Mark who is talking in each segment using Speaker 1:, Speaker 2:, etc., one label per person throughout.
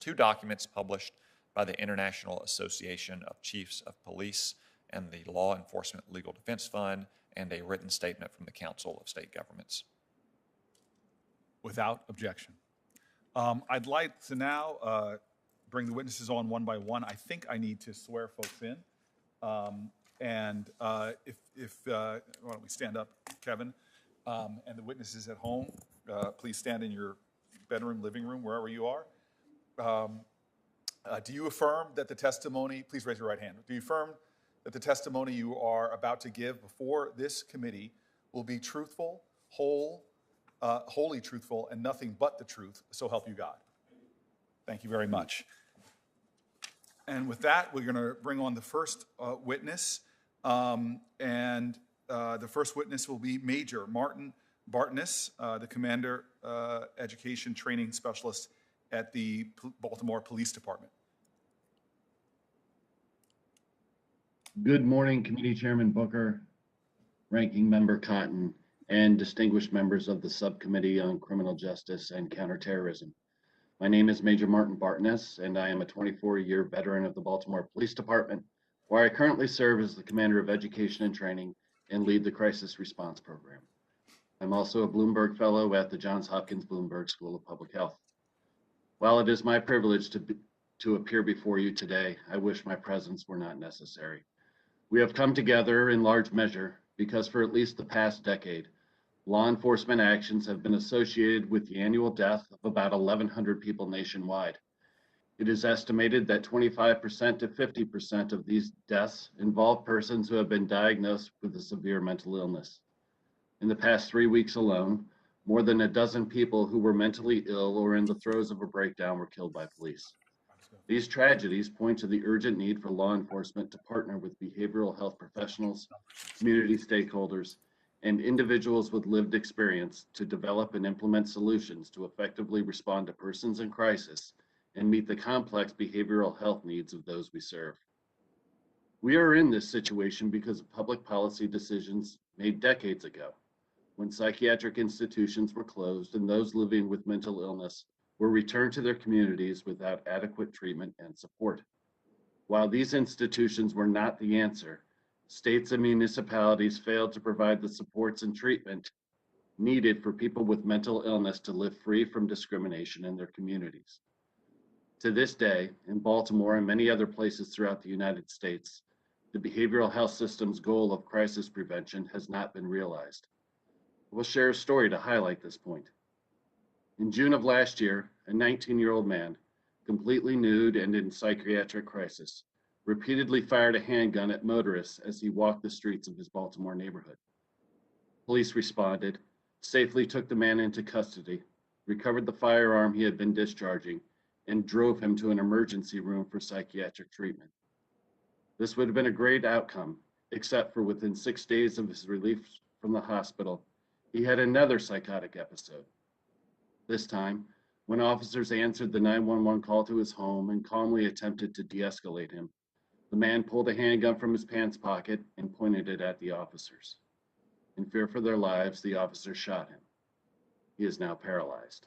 Speaker 1: two documents published by the International Association of Chiefs of Police and the Law Enforcement Legal Defense Fund, and a written statement from the Council of State Governments.
Speaker 2: Without objection. I'd like to now bring the witnesses on one by one. I think I need to swear folks in. Why don't we stand up, Kevin? And the witnesses at home, please stand in your bedroom, living room, wherever you are. Do you affirm that the testimony, please raise your right hand. Do you affirm that the testimony you are about to give before this committee will be truthful, wholly truthful, and nothing but the truth, so help you God? Thank you very much. And with that, we're going to bring on the first witness. The first witness will be Major Martin Bartness, the Commander Education Training Specialist at the Baltimore Police Department.
Speaker 3: Good morning, Committee Chairman Booker, Ranking Member Cotton, and distinguished members of the Subcommittee on Criminal Justice and Counterterrorism. My name is Major Martin Bartness, and I am a 24-year veteran of the Baltimore Police Department, where I currently serve as the Commander of Education and Training and lead the Crisis Response Program. I'm also a Bloomberg Fellow at the Johns Hopkins Bloomberg School of Public Health. While it is my privilege to appear before you today, I wish my presence were not necessary. We have come together in large measure because for at least the past decade, law enforcement actions have been associated with the annual death of about 1,100 people nationwide. It is estimated that 25% to 50% of these deaths involve persons who have been diagnosed with a severe mental illness. In the past 3 weeks alone, more than a dozen people who were mentally ill or in the throes of a breakdown were killed by police. These tragedies point to the urgent need for law enforcement to partner with behavioral health professionals, community stakeholders, and individuals with lived experience to develop and implement solutions to effectively respond to persons in crisis and meet the complex behavioral health needs of those we serve. We are in this situation because of public policy decisions made decades ago, when psychiatric institutions were closed and those living with mental illness were returned to their communities without adequate treatment and support. While these institutions were not the answer, states and municipalities failed to provide the supports and treatment needed for people with mental illness to live free from discrimination in their communities. To this day, in Baltimore and many other places throughout the United States, the behavioral health system's goal of crisis prevention has not been realized. We'll share a story to highlight this point. In June of last year, a 19-year-old man, completely nude and in psychiatric crisis, repeatedly fired a handgun at motorists as he walked the streets of his Baltimore neighborhood. Police responded, safely took the man into custody, recovered the firearm he had been discharging, and drove him to an emergency room for psychiatric treatment. This would have been a great outcome, except for within 6 days of his release from the hospital, he had another psychotic episode. This time, when officers answered the 911 call to his home and calmly attempted to de-escalate him, the man pulled a handgun from his pants pocket and pointed it at the officers. In fear for their lives, the officers shot him. He is now paralyzed.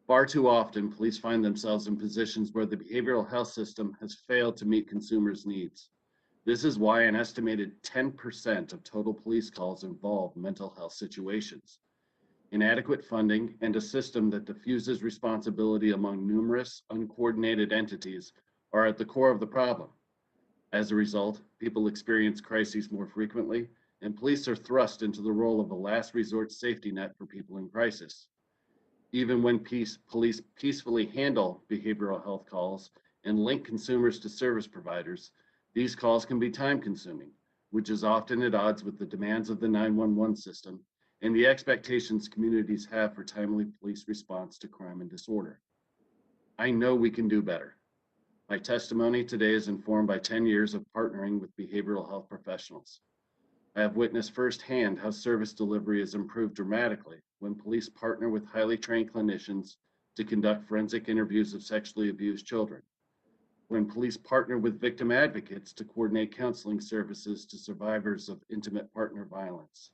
Speaker 3: Far too often, police find themselves in positions where the behavioral health system has failed to meet consumers' needs. This is why an estimated 10% of total police calls involve mental health situations. Inadequate funding and a system that diffuses responsibility among numerous, uncoordinated entities are at the core of the problem. As a result, people experience crises more frequently, and police are thrust into the role of a last resort safety net for people in crisis. Even when police peacefully handle behavioral health calls and link consumers to service providers, these calls can be time-consuming, which is often at odds with the demands of the 911 system and the expectations communities have for timely police response to crime and disorder. I know we can do better. My testimony today is informed by 10 years of partnering with behavioral health professionals. I have witnessed firsthand how service delivery has improved dramatically when police partner with highly trained clinicians to conduct forensic interviews of sexually abused children, when police partner with victim advocates to coordinate counseling services to survivors of intimate partner violence,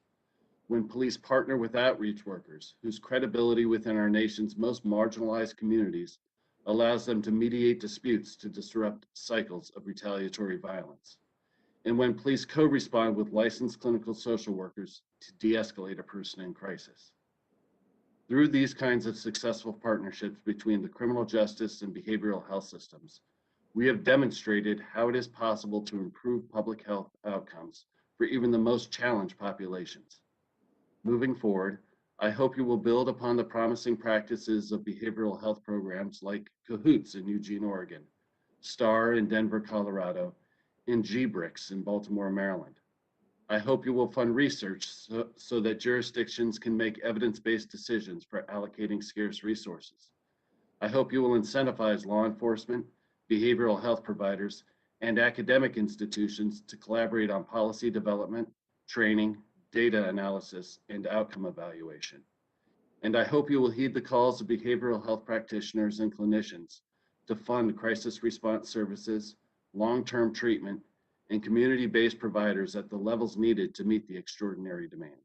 Speaker 3: when police partner with outreach workers whose credibility within our nation's most marginalized communities allows them to mediate disputes to disrupt cycles of retaliatory violence, and when police co-respond with licensed clinical social workers to de-escalate a person in crisis. Through these kinds of successful partnerships between the criminal justice and behavioral health systems, we have demonstrated how it is possible to improve public health outcomes for even the most challenged populations. Moving forward, I hope you will build upon the promising practices of behavioral health programs like CAHOOTS in Eugene, Oregon, STAR in Denver, Colorado, and GBRICS in Baltimore, Maryland. I hope you will fund research so that jurisdictions can make evidence-based decisions for allocating scarce resources. I hope you will incentivize law enforcement, behavioral health providers, and academic institutions to collaborate on policy development, training, data analysis, and outcome evaluation. And I hope you will heed the calls of behavioral health practitioners and clinicians to fund crisis response services, long-term treatment, and community-based providers at the levels needed to meet the extraordinary demands.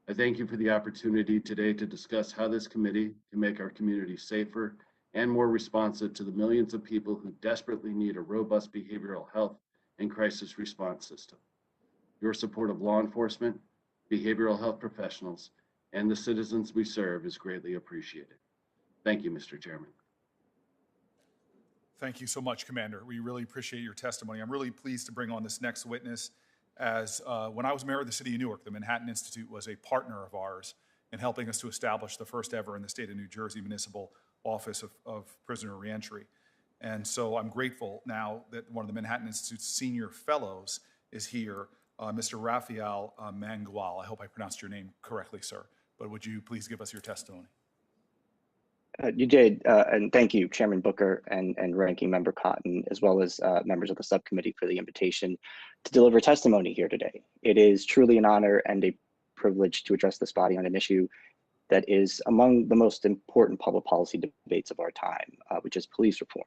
Speaker 3: I thank you for the opportunity today to discuss how this committee can make our community safer and more responsive to the millions of people who desperately need a robust behavioral health and crisis response system. Your support of law enforcement, behavioral health professionals, and the citizens we serve is greatly appreciated. Thank you, Mr. Chairman.
Speaker 2: Thank you so much, Commander. We really appreciate your testimony. I'm really pleased to bring on this next witness. As when I was mayor of the city of Newark, the Manhattan Institute was a partner of ours in helping us to establish the first ever in the state of New Jersey Municipal Office of Prisoner Reentry. And so I'm grateful now that one of the Manhattan Institute's senior fellows is here, Mr. Raphael Mangual. I hope I pronounced your name correctly, sir. But would you please give us your testimony?
Speaker 4: You did, and thank you, Chairman Booker and Ranking Member Cotton, as well as members of the subcommittee for the invitation to deliver testimony here today. It is truly an honor and a privilege to address this body on an issue that is among the most important public policy debates of our time, which is police reform.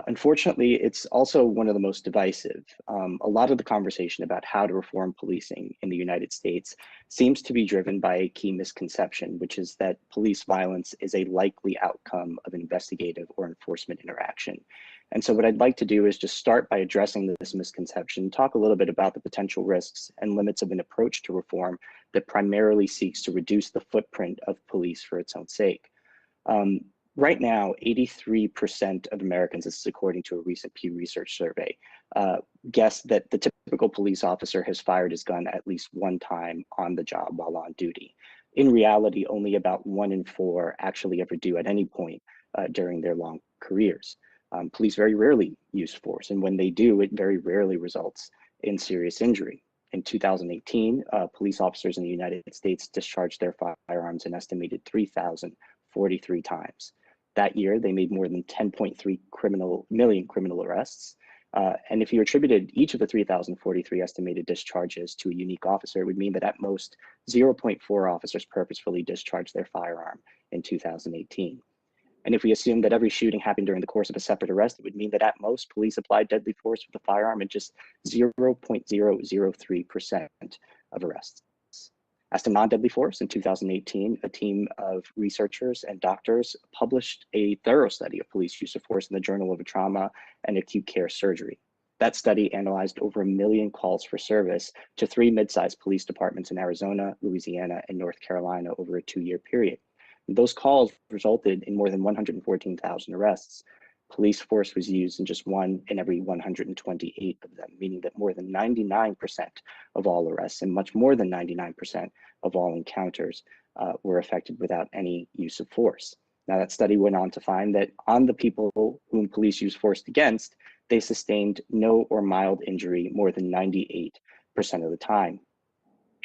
Speaker 4: Unfortunately, it's also one of the most divisive. A lot of the conversation about how to reform policing in the United States seems to be driven by a key misconception, which is that police violence is a likely outcome of investigative or enforcement interaction. And so what I'd like to do is just start by addressing this misconception, talk a little bit about the potential risks and limits of an approach to reform that primarily seeks to reduce the footprint of police for its own sake. Right now, 83% of Americans, this is according to a recent Pew Research survey, guess that the typical police officer has fired his gun at least one time on the job while on duty. In reality, only about 1 in 4 actually ever do at any point during their long careers. Police very rarely use force, and when they do, it very rarely results in serious injury. In 2018, police officers in the United States discharged their firearms an estimated 3,043 times. That year, they made more than 10.3 million criminal arrests. And if you attributed each of the 3,043 estimated discharges to a unique officer, it would mean that at most 0.4 officers purposefully discharged their firearm in 2018. And if we assume that every shooting happened during the course of a separate arrest, it would mean that at most police applied deadly force with a firearm in just 0.003% of arrests. As to non-deadly force, in 2018, a team of researchers and doctors published a thorough study of police use of force in the Journal of Trauma and Acute Care Surgery. That study analyzed over 1 million calls for service to 3 mid-sized police departments in Arizona, Louisiana, and North Carolina over a 2-year period. Those calls resulted in more than 114,000 arrests. Police force was used in just 1 in every 128 of them, meaning that more than 99% of all arrests and much more than 99% of all encounters were effected without any use of force. Now, that study went on to find that on the people whom police used force against, they sustained no or mild injury more than 98% of the time.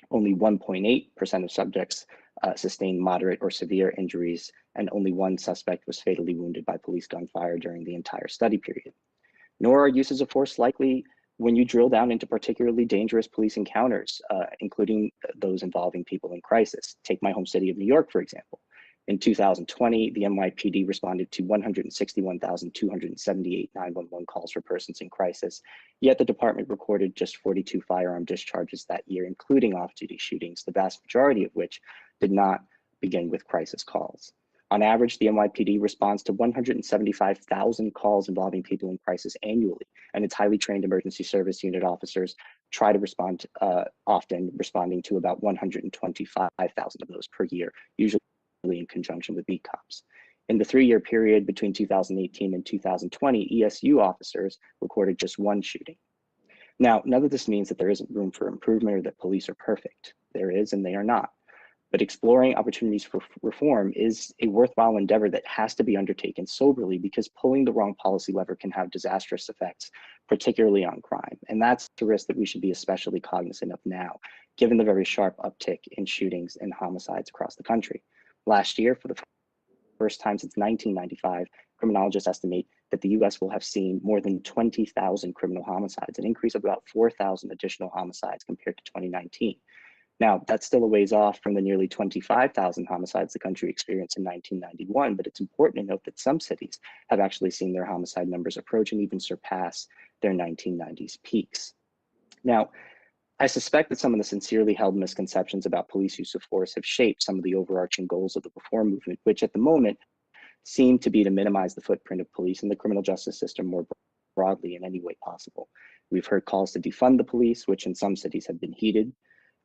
Speaker 4: Only 1.8% of subjects sustained moderate or severe injuries, and only 1 suspect was fatally wounded by police gunfire during the entire study period. Nor are uses of force likely when you drill down into particularly dangerous police encounters, including those involving people in crisis. Take my home city of New York, for example. In 2020, the NYPD responded to 161,278 911 calls for persons in crisis, yet the department recorded just 42 firearm discharges that year, including off-duty shootings, the vast majority of which did not begin with crisis calls. On average, the NYPD responds to 175,000 calls involving people in crisis annually, and its highly trained emergency service unit officers try to respond often, responding to about 125,000 of those per year, usually in conjunction with beat cops. In the 3-year period between 2018 and 2020, ESU officers recorded just 1 shooting. Now, none of this means that there isn't room for improvement or that police are perfect. There is, and they are not. But exploring opportunities for reform is a worthwhile endeavor that has to be undertaken soberly, because pulling the wrong policy lever can have disastrous effects, particularly on crime. And that's the risk that we should be especially cognizant of now, given the very sharp uptick in shootings and homicides across the country. Last year, for the first time since 1995, criminologists estimate that the US will have seen more than 20,000 criminal homicides, an increase of about 4,000 additional homicides compared to 2019. Now, that's still a ways off from the nearly 25,000 homicides the country experienced in 1991, but it's important to note that some cities have actually seen their homicide numbers approach and even surpass their 1990s peaks. Now, I suspect that some of the sincerely held misconceptions about police use of force have shaped some of the overarching goals of the reform movement, which at the moment seem to be to minimize the footprint of police and the criminal justice system more broadly in any way possible. We've heard calls to defund the police, which in some cities have been heeded.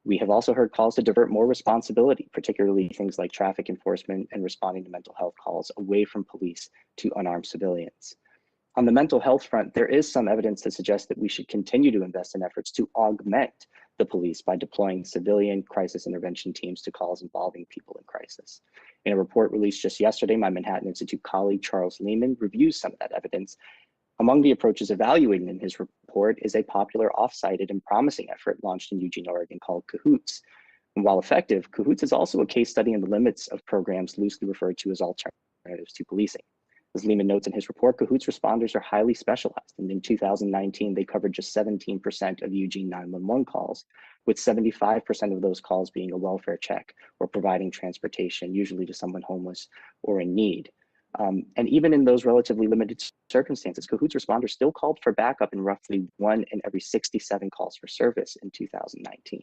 Speaker 4: We have also heard calls to divert more responsibility, particularly things like traffic enforcement and responding to mental health calls, away from police to unarmed civilians. On the mental health front, there is some evidence to suggest that we should continue to invest in efforts to augment the police by deploying civilian crisis intervention teams to calls involving people in crisis. In a report released just yesterday, my Manhattan Institute colleague Charles Lehman reviews some of that evidence. Among the approaches evaluated in his report is a popular off-cited and promising effort launched in Eugene, Oregon called CAHOOTS. And while effective, CAHOOTS is also a case study in the limits of programs loosely referred to as alternatives to policing. As Lehman notes in his report, CAHOOTS responders are highly specialized, and in 2019, they covered just 17% of Eugene 911 calls, with 75% of those calls being a welfare check or providing transportation, usually to someone homeless or in need. And even in those relatively limited circumstances, CAHOOTS responders still called for backup in roughly 1 in every 67 calls for service in 2019.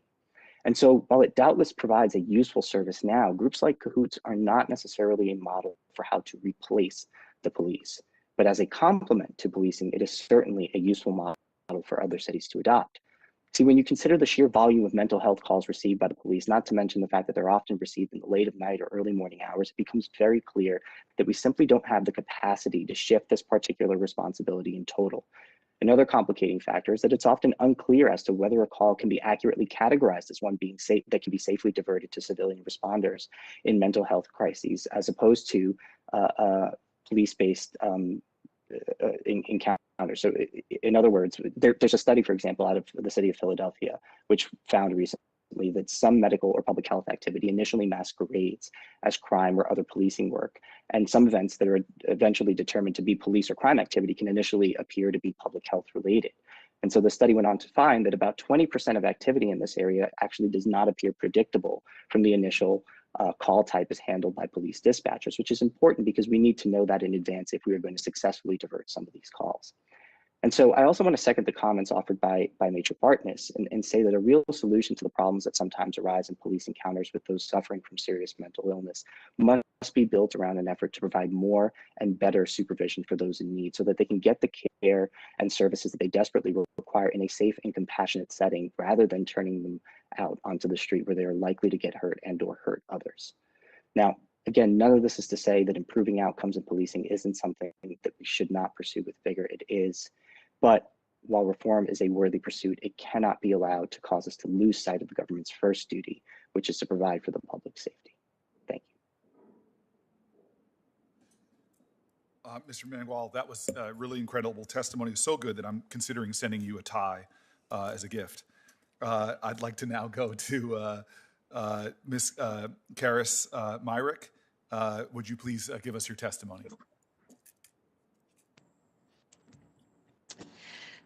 Speaker 4: And so while it doubtless provides a useful service now, groups like CAHOOTS are not necessarily a model for how to replace the police. But as a complement to policing, it is certainly a useful model for other cities to adopt. See, when you consider the sheer volume of mental health calls received by the police, not to mention the fact that they're often received in the late of night or early morning hours, it becomes very clear that we simply don't have the capacity to shift this particular responsibility in total. Another complicating factor is that it's often unclear as to whether a call can be accurately categorized as one being safe, that can be safely diverted to civilian responders in mental health crises, as opposed to police-based encounters. So in other words, there's a study, for example, out of the city of Philadelphia, which found recently that some medical or public health activity initially masquerades as crime or other policing work. And some events that are eventually determined to be police or crime activity can initially appear to be public health related. And so the study went on to find that about 20% of activity in this area actually does not appear predictable from the initial call type is handled by police dispatchers, which is important because we need to know that in advance if we are going to successfully divert some of these calls. And so I also want to second the comments offered by Major Bartness and say that a real solution to the problems that sometimes arise in police encounters with those suffering from serious mental illness must be built around an effort to provide more and better supervision for those in need so that they can get the care and services that they desperately require in a safe and compassionate setting rather than turning them out onto the street where they are likely to get hurt and or hurt others. Now, again, none of this is to say that improving outcomes in policing isn't something that we should not pursue with vigor. It is. But while reform is a worthy pursuit, it cannot be allowed to cause us to lose sight of the government's first duty, which is to provide for the public safety. Thank you.
Speaker 2: Mr. Mangual, that was really incredible testimony. It was so good that I'm considering sending you a tie as a gift. I'd like to now go to Ms. Karis Myrick. Would you please give us your testimony?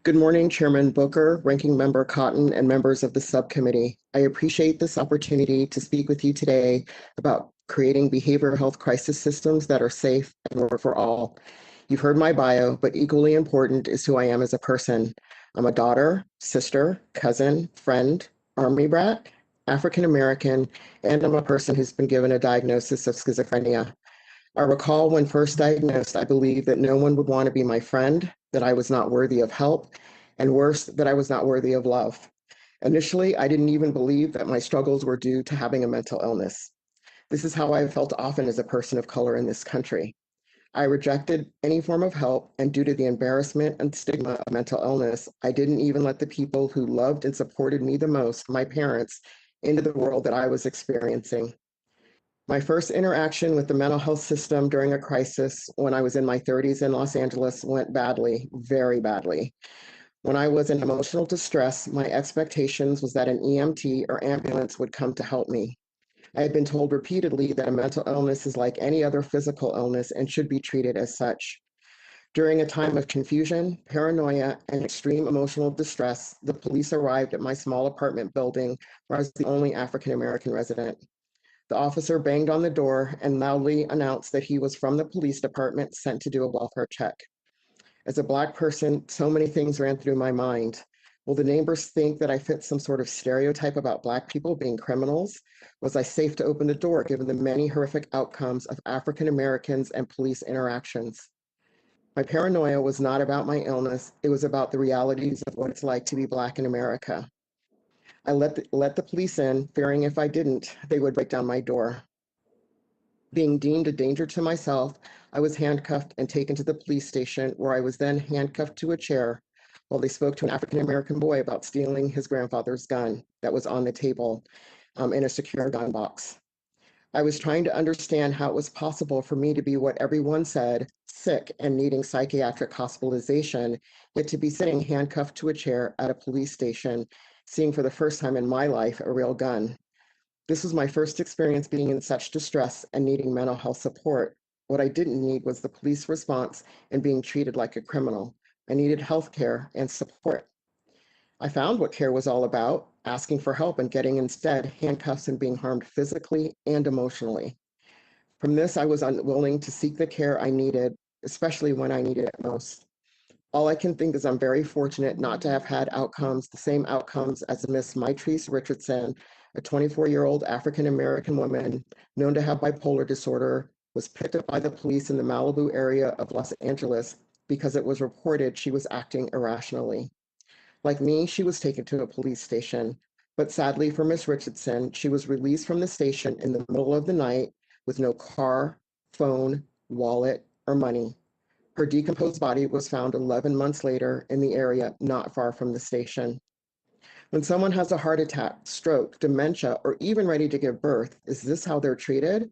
Speaker 5: Good morning, Chairman Booker, Ranking Member Cotton, and members of the subcommittee. I appreciate this opportunity to speak with you today about creating behavioral health crisis systems that are safe and work for all. You've heard my bio, but equally important is who I am as a person. I'm a daughter, sister, cousin, friend, Army brat, African American, and I'm a person who's been given a diagnosis of schizophrenia. I recall when first diagnosed, I believed that no one would want to be my friend, that I was not worthy of help, and worse, that I was not worthy of love. Initially, I didn't even believe that my struggles were due to having a mental illness. This is how I have felt often as a person of color in this country. I rejected any form of help, and due to the embarrassment and stigma of mental illness, I didn't even let the people who loved and supported me the most, my parents, into the world that I was experiencing. My first interaction with the mental health system during a crisis when I was in my 30s in Los Angeles went badly, very badly. When I was in emotional distress, my expectations was that an EMT or ambulance would come to help me. I had been told repeatedly that a mental illness is like any other physical illness and should be treated as such. During a time of confusion, paranoia, and extreme emotional distress, the police arrived at my small apartment building where I was the only African American resident. The officer banged on the door and loudly announced that he was from the police department sent to do a welfare check. As a Black person, so many things ran through my mind. Will the neighbors think that I fit some sort of stereotype about Black people being criminals? Was I safe to open the door given the many horrific outcomes of African Americans and police interactions? My paranoia was not about my illness, it was about the realities of what it's like to be Black in America. I let the police in, fearing if I didn't, they would break down my door. Being deemed a danger to myself, I was handcuffed and taken to the police station, where I was then handcuffed to a chair while they spoke to an African American boy about stealing his grandfather's gun that was on the table in a secure gun box. I was trying to understand how it was possible for me to be what everyone said, sick and needing psychiatric hospitalization, yet to be sitting handcuffed to a chair at a police station, seeing for the first time in my life a real gun. This was my first experience being in such distress and needing mental health support. What I didn't need was the police response and being treated like a criminal. I needed health care and support. I found what care was all about, asking for help and getting instead handcuffs and being harmed physically and emotionally. From this, I was unwilling to seek the care I needed, especially when I needed it most. All I can think is I'm very fortunate not to have had outcomes, the same outcomes as Miss Maitrice Richardson, a 24-year-old African-American woman known to have bipolar disorder, was picked up by the police in the Malibu area of Los Angeles because it was reported she was acting irrationally. Like me, she was taken to a police station, but sadly for Miss Richardson, she was released from the station in the middle of the night with no car, phone, wallet, or money. Her decomposed body was found 11 months later in the area not far from the station. When someone has a heart attack, stroke, dementia, or even ready to give birth, is this how they're treated?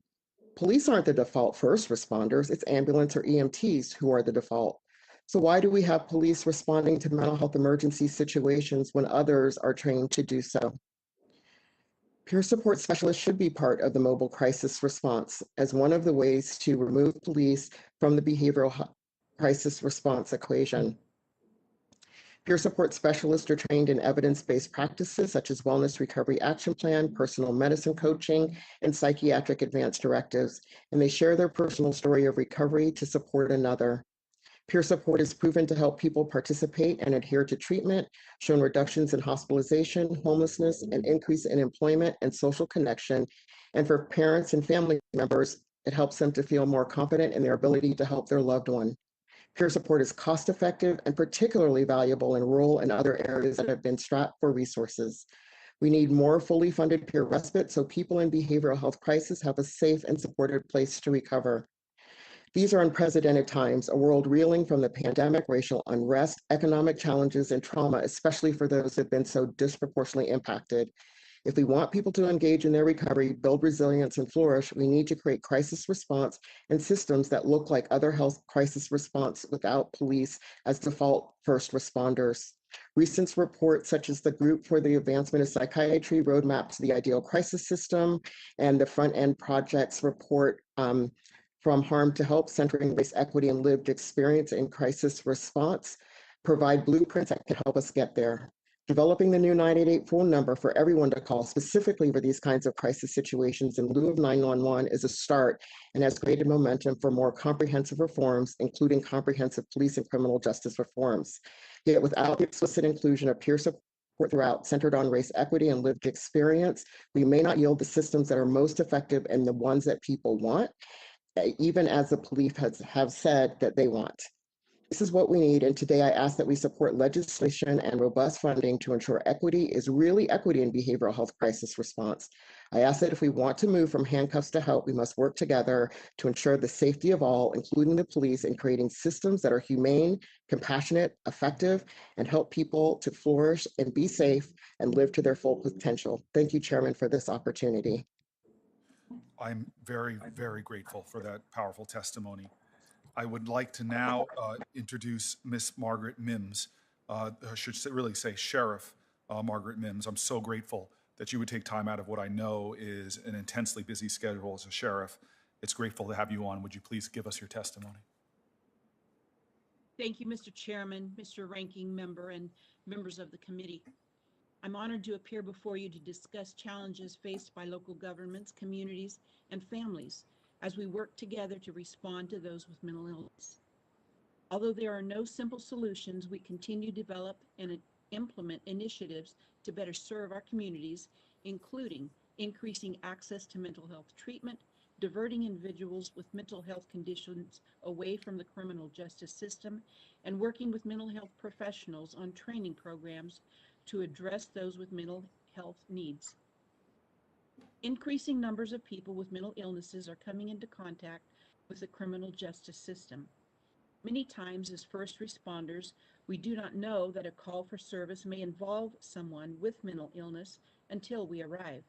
Speaker 5: Police aren't the default first responders, it's ambulance or EMTs who are the default. So why do we have police responding to mental health emergency situations when others are trained to do so? Peer support specialists should be part of the mobile crisis response as one of the ways to remove police from the behavioral crisis response equation. Peer support specialists are trained in evidence-based practices such as Wellness Recovery Action Plan, personal medicine coaching, and psychiatric advance directives, and they share their personal story of recovery to support another. Peer support is proven to help people participate and adhere to treatment, shown reductions in hospitalization, homelessness, and increase in employment and social connection. And for parents and family members, it helps them to feel more confident in their ability to help their loved one. Peer support is cost-effective and particularly valuable in rural and other areas that have been strapped for resources. We need more fully funded peer respite so people in behavioral health crisis have a safe and supported place to recover. These are unprecedented times, a world reeling from the pandemic, racial unrest, economic challenges, and trauma, especially for those who have been so disproportionately impacted. If we want people to engage in their recovery, build resilience, and flourish, we need to create crisis response and systems that look like other health crisis response without police as default first responders. Recent reports such as the Group for the Advancement of Psychiatry Roadmap to the Ideal Crisis System and the Front End Projects report From Harm to Help, Centering Race Equity and Lived Experience in Crisis Response provide blueprints that can help us get there. Developing the new 988 phone number for everyone to call specifically for these kinds of crisis situations in lieu of 911 is a start and has created momentum for more comprehensive reforms, including comprehensive police and criminal justice reforms. Yet without the explicit inclusion of peer support throughout, centered on race equity and lived experience, we may not yield the systems that are most effective and the ones that people want. even as the police have said that they want. This is what we need, and today I ask that we support legislation and robust funding to ensure equity is really equity in behavioral health crisis response. I ask that if we want to move from handcuffs to help, we must work together to ensure the safety of all, including the police, in creating systems that are humane, compassionate, effective, and help people to flourish and be safe and live to their full potential. Thank you, Chairman, for this opportunity.
Speaker 2: I'm very, very grateful for that powerful testimony. I would like to now introduce Miss Margaret Mims. I should really say Sheriff Margaret Mims. I'm so grateful that you would take time out of what I know is an intensely busy schedule as a sheriff. It's grateful to have you on. Would you please give us your testimony?
Speaker 6: Thank you, Mr. Chairman, Mr. Ranking Member, and members of the committee. I'm honored to appear before you to discuss challenges faced by local governments, communities, and families as we work together to respond to those with mental illness. Although there are no simple solutions, we continue to develop and implement initiatives to better serve our communities, including increasing access to mental health treatment, diverting individuals with mental health conditions away from the criminal justice system, and working with mental health professionals on training programs to address those with mental health needs. Increasing numbers of people with mental illnesses are coming into contact with the criminal justice system. Many times as first responders, we do not know that a call for service may involve someone with mental illness until we arrive.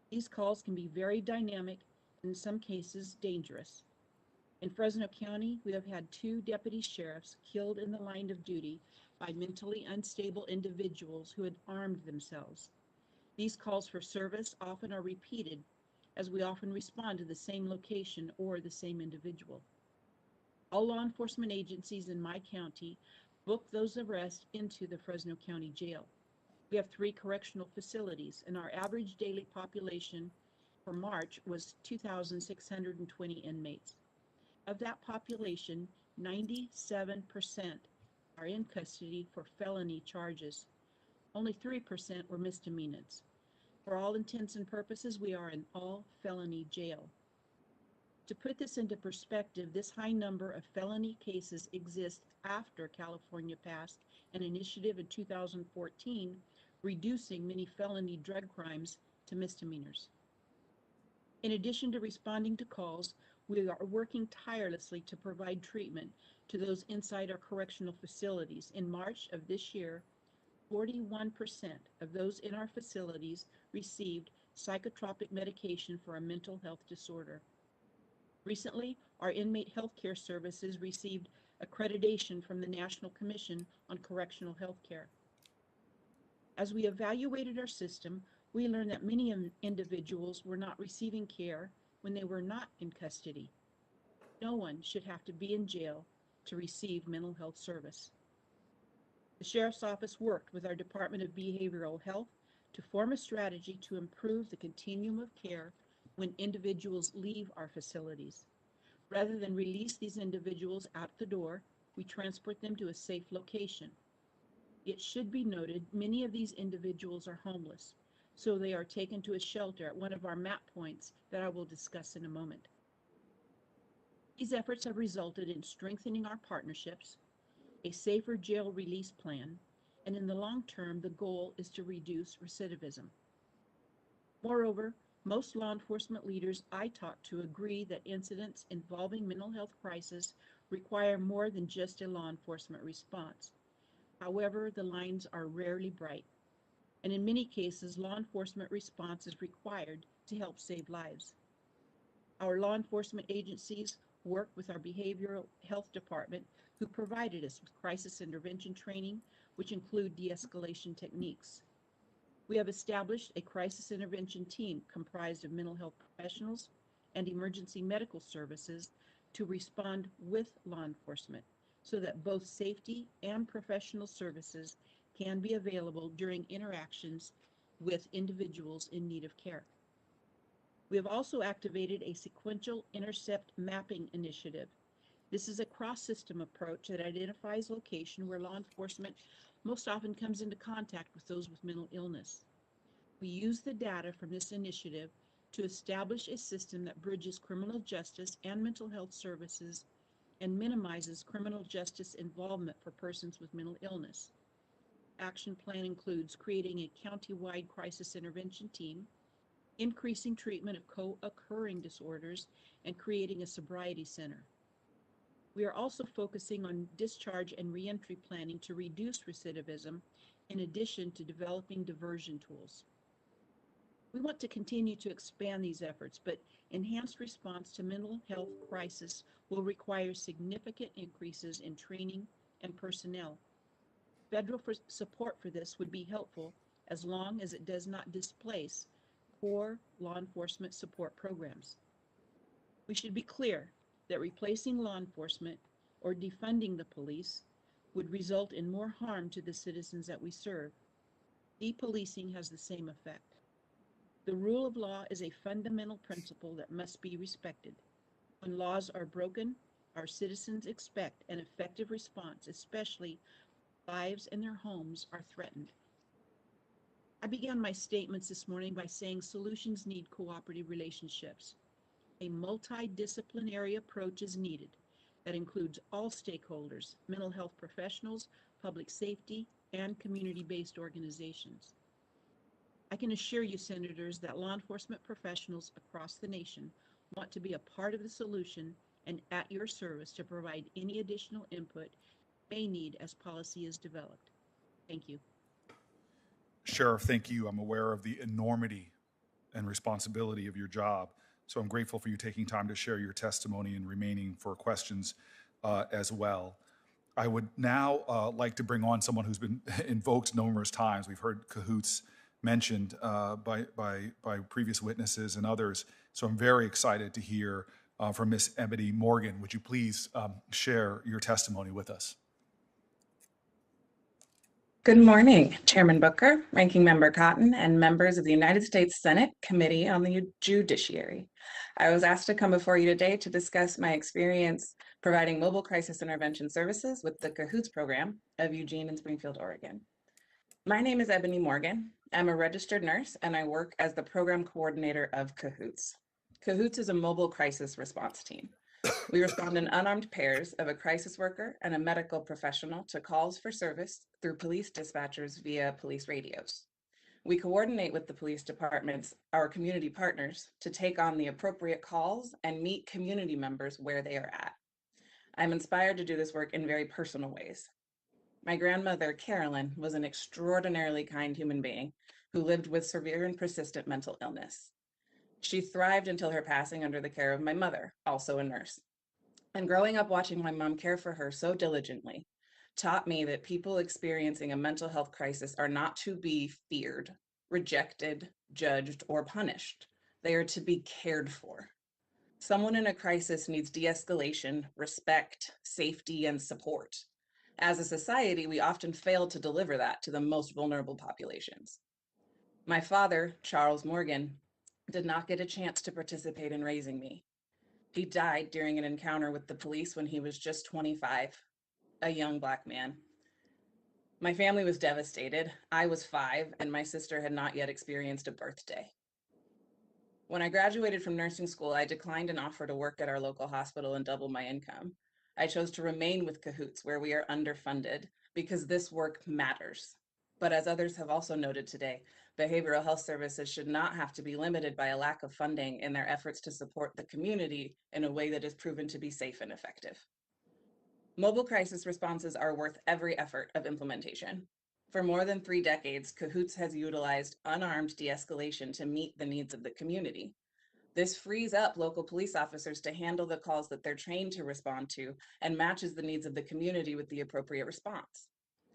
Speaker 6: These calls can be very dynamic and in some cases dangerous. In Fresno County, we have had 2 deputy sheriffs killed in the line of duty by mentally unstable individuals who had armed themselves. These calls for service often are repeated, as we often respond to the same location or the same individual. All law enforcement agencies in my county book those arrests into the Fresno County Jail. We have 3 correctional facilities, and our average daily population for March was 2,620 inmates. Of that population, 97% are in custody for felony charges. Only 3% were misdemeanors. For all intents and purposes, we are an all-felony jail. To put this into perspective, this high number of felony cases exists after California passed an initiative in 2014 reducing many felony drug crimes to misdemeanors. In addition to responding to calls, we are working tirelessly to provide treatment to those inside our correctional facilities. In March of this year, 41% of those in our facilities received psychotropic medication for a mental health disorder. Recently, our inmate healthcare services received accreditation from the National Commission on Correctional Healthcare. As we evaluated our system, we learned that many individuals were not receiving care when they were not in custody. No one should have to be in jail to receive mental health service. The Sheriff's Office worked with our Department of Behavioral Health to form a strategy to improve the continuum of care when individuals leave our facilities. Rather than release these individuals out the door, we transport them to a safe location. It should be noted, many of these individuals are homeless, so they are taken to a shelter at one of our MAP points that I will discuss in a moment. These efforts have resulted in strengthening our partnerships, a safer jail release plan, and in the long term, the goal is to reduce recidivism. Moreover, most law enforcement leaders I talk to agree that incidents involving mental health crisis require more than just a law enforcement response. However, the lines are rarely bright, and in many cases, law enforcement response is required to help save lives. Our law enforcement agencies work with our behavioral health department, who provided us with crisis intervention training, which include de-escalation techniques. We have established a crisis intervention team comprised of mental health professionals and emergency medical services to respond with law enforcement so that both safety and professional services can be available during interactions with individuals in need of care. We have also activated a sequential intercept mapping initiative. This is a cross-system approach that identifies location where law enforcement most often comes into contact with those with mental illness. We use the data from this initiative to establish a system that bridges criminal justice and mental health services and minimizes criminal justice involvement for persons with mental illness. Action plan includes creating a county-wide crisis intervention team, increasing treatment of co-occurring disorders, and creating a sobriety center. We are also focusing on discharge and reentry planning to reduce recidivism, in addition to developing diversion tools. We want to continue to expand these efforts, but enhanced response to mental health crisis will require significant increases in training and personnel. Federal support for this would be helpful as long as it does not displace core law enforcement support programs. We should be clear that replacing law enforcement or defunding the police would result in more harm to the citizens that we serve. Depolicing has the same effect. The rule of law is a fundamental principle that must be respected. When laws are broken, our citizens expect an effective response, especially when lives and their homes are threatened. I began my statements this morning by saying solutions need cooperative relationships. A multidisciplinary approach is needed that includes all stakeholders, mental health professionals, public safety, and community-based organizations. I can assure you, Senators, that law enforcement professionals across the nation want to be a part of the solution and at your service to provide any additional input you may need as policy is developed. Thank you.
Speaker 2: Sheriff, thank you. I'm aware of the enormity and responsibility of your job, so I'm grateful for you taking time to share your testimony and remaining for questions as well. I would now like to bring on someone who's been invoked numerous times. We've heard CAHOOTS mentioned by previous witnesses and others. So I'm very excited to hear from Ms. Ebony Morgan. Would you please share your testimony with us?
Speaker 7: Good morning, Chairman Booker, Ranking Member Cotton, and members of the United States Senate Committee on the Judiciary. I was asked to come before you today to discuss my experience providing mobile crisis intervention services with the CAHOOTS program of Eugene and Springfield, Oregon. My name is Ebony Morgan. I'm a registered nurse and I work as the program coordinator of CAHOOTS. CAHOOTS is a mobile crisis response team. We respond in unarmed pairs of a crisis worker and a medical professional to calls for service through police dispatchers via police radios. We coordinate with the police departments, our community partners, to take on the appropriate calls and meet community members where they are at. I'm inspired to do this work in very personal ways. My grandmother, Carolyn, was an extraordinarily kind human being who lived with severe and persistent mental illness. She thrived until her passing under the care of my mother, also a nurse. And growing up watching my mom care for her so diligently taught me that people experiencing a mental health crisis are not to be feared, rejected, judged, or punished. They are to be cared for. Someone in a crisis needs de-escalation, respect, safety, and support. As a society, we often fail to deliver that to the most vulnerable populations. My father, Charles Morgan, did not get a chance to participate in raising me. He died during an encounter with the police when he was just 25, a young Black man. My family was devastated. I was 5, and my sister had not yet experienced a birthday. When I graduated from nursing school, I declined an offer to work at our local hospital and double my income. I chose to remain with CAHOOTS, where we are underfunded, because this work matters. But as others have also noted today, behavioral health services should not have to be limited by a lack of funding in their efforts to support the community in a way that is proven to be safe and effective. Mobile crisis responses are worth every effort of implementation. For more than 3 decades, CAHOOTS has utilized unarmed de-escalation to meet the needs of the community. This frees up local police officers to handle the calls that they're trained to respond to and matches the needs of the community with the appropriate response.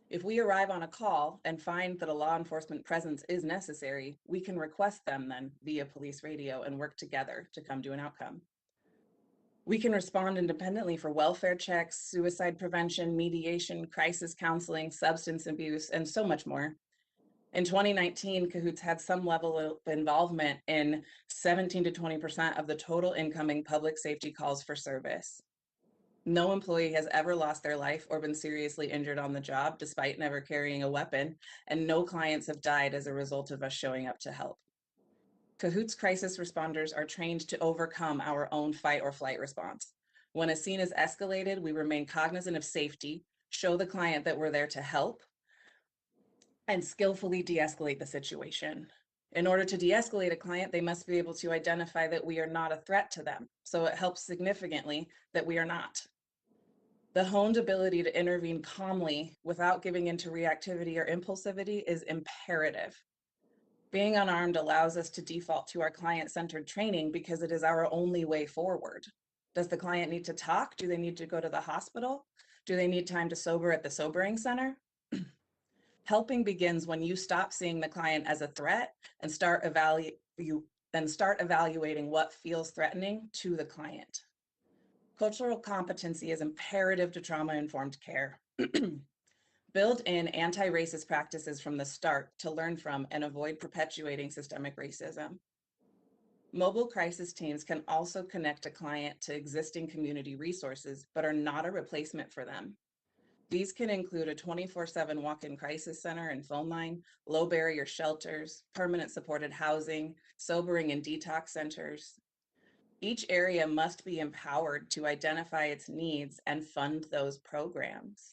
Speaker 7: If we arrive on a call and find that a law enforcement presence is necessary, we can request them then via police radio and work together to come to an outcome. We can respond independently for welfare checks, suicide prevention, mediation, crisis counseling, substance abuse, and so much more. In 2019, CAHOOTS had some level of involvement in 17 to 20% of the total incoming public safety calls for service. No employee has ever lost their life or been seriously injured on the job despite never carrying a weapon, and no clients have died as a result of us showing up to help. CAHOOTS crisis responders are trained to overcome our own fight or flight response. When a scene is escalated, we remain cognizant of safety, show the client that we're there to help, and skillfully de-escalate the situation. In order to de-escalate a client, they must be able to identify that we are not a threat to them. So it helps significantly that we are not. The honed ability to intervene calmly without giving into reactivity or impulsivity is imperative. Being unarmed allows us to default to our client-centered training because it is our only way forward. Does the client need to talk? Do they need to go to the hospital? Do they need time to sober at the sobering center? Helping begins when you stop seeing the client as a threat and start evaluating what feels threatening to the client. Cultural competency is imperative to trauma-informed care. Build in anti-racist practices from the start to learn from and avoid perpetuating systemic racism. Mobile crisis teams can also connect a client to existing community resources, but are not a replacement for them. These can include a 24/7 walk-in crisis center and phone line, low barrier shelters, permanent supported housing, sobering and detox centers. Each area must be empowered to identify its needs and fund those programs.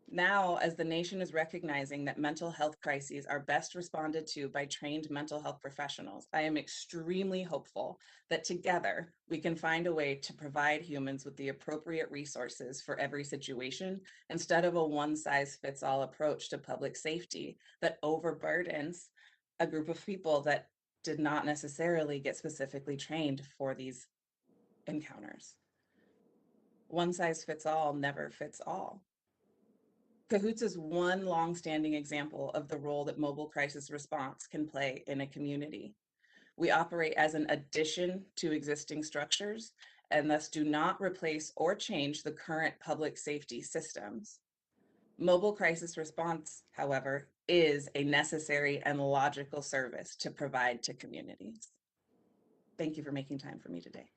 Speaker 7: Now, as the nation is recognizing that mental health crises are best responded to by trained mental health professionals, I am extremely hopeful that together we can find a way to provide humans with the appropriate resources for every situation instead of a one-size-fits-all approach to public safety that overburdens a group of people that did not necessarily get specifically trained for these encounters. One size fits all never fits all. CAHOOTS is one long-standing example of the role that mobile crisis response can play in a community. We operate as an addition to existing structures and thus do not replace or change the current public safety systems. Mobile crisis response, however, is a necessary and logical service to provide to communities. Thank you for making time for me today.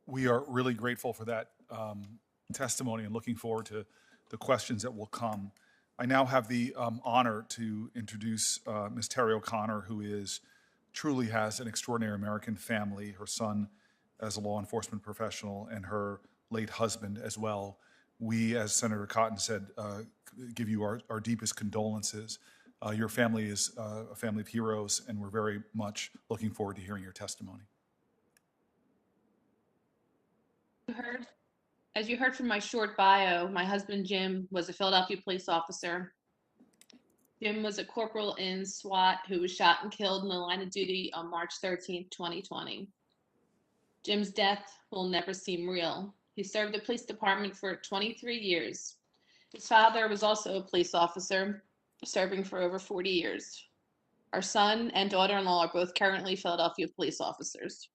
Speaker 2: We are really grateful for that testimony and looking forward to the questions that will come. I now have the honor to introduce Ms. Terry O'Connor, who truly has an extraordinary American family, her son as a law enforcement professional and her late husband as well. We, as Senator Cotton said, give you our deepest condolences. Your family is a family of heroes, and we're very much looking forward to hearing your testimony.
Speaker 8: As you heard from my short bio, my husband Jim was a Philadelphia police officer. Jim was a corporal in SWAT who was shot and killed in the line of duty on March 13, 2020. Jim's death will never seem real. He served the police department for 23 years. His father was also a police officer, serving for over 40 years. Our son and daughter-in-law are both currently Philadelphia police officers.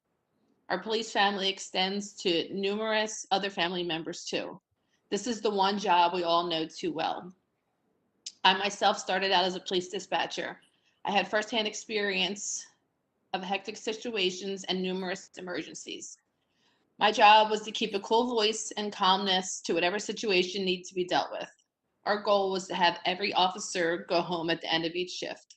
Speaker 8: Our police family extends to numerous other family members too. This is the one job we all know too well. I myself started out as a police dispatcher. I had firsthand experience of hectic situations and numerous emergencies. My job was to keep a cool voice and calmness to whatever situation needed to be dealt with. Our goal was to have every officer go home at the end of each shift.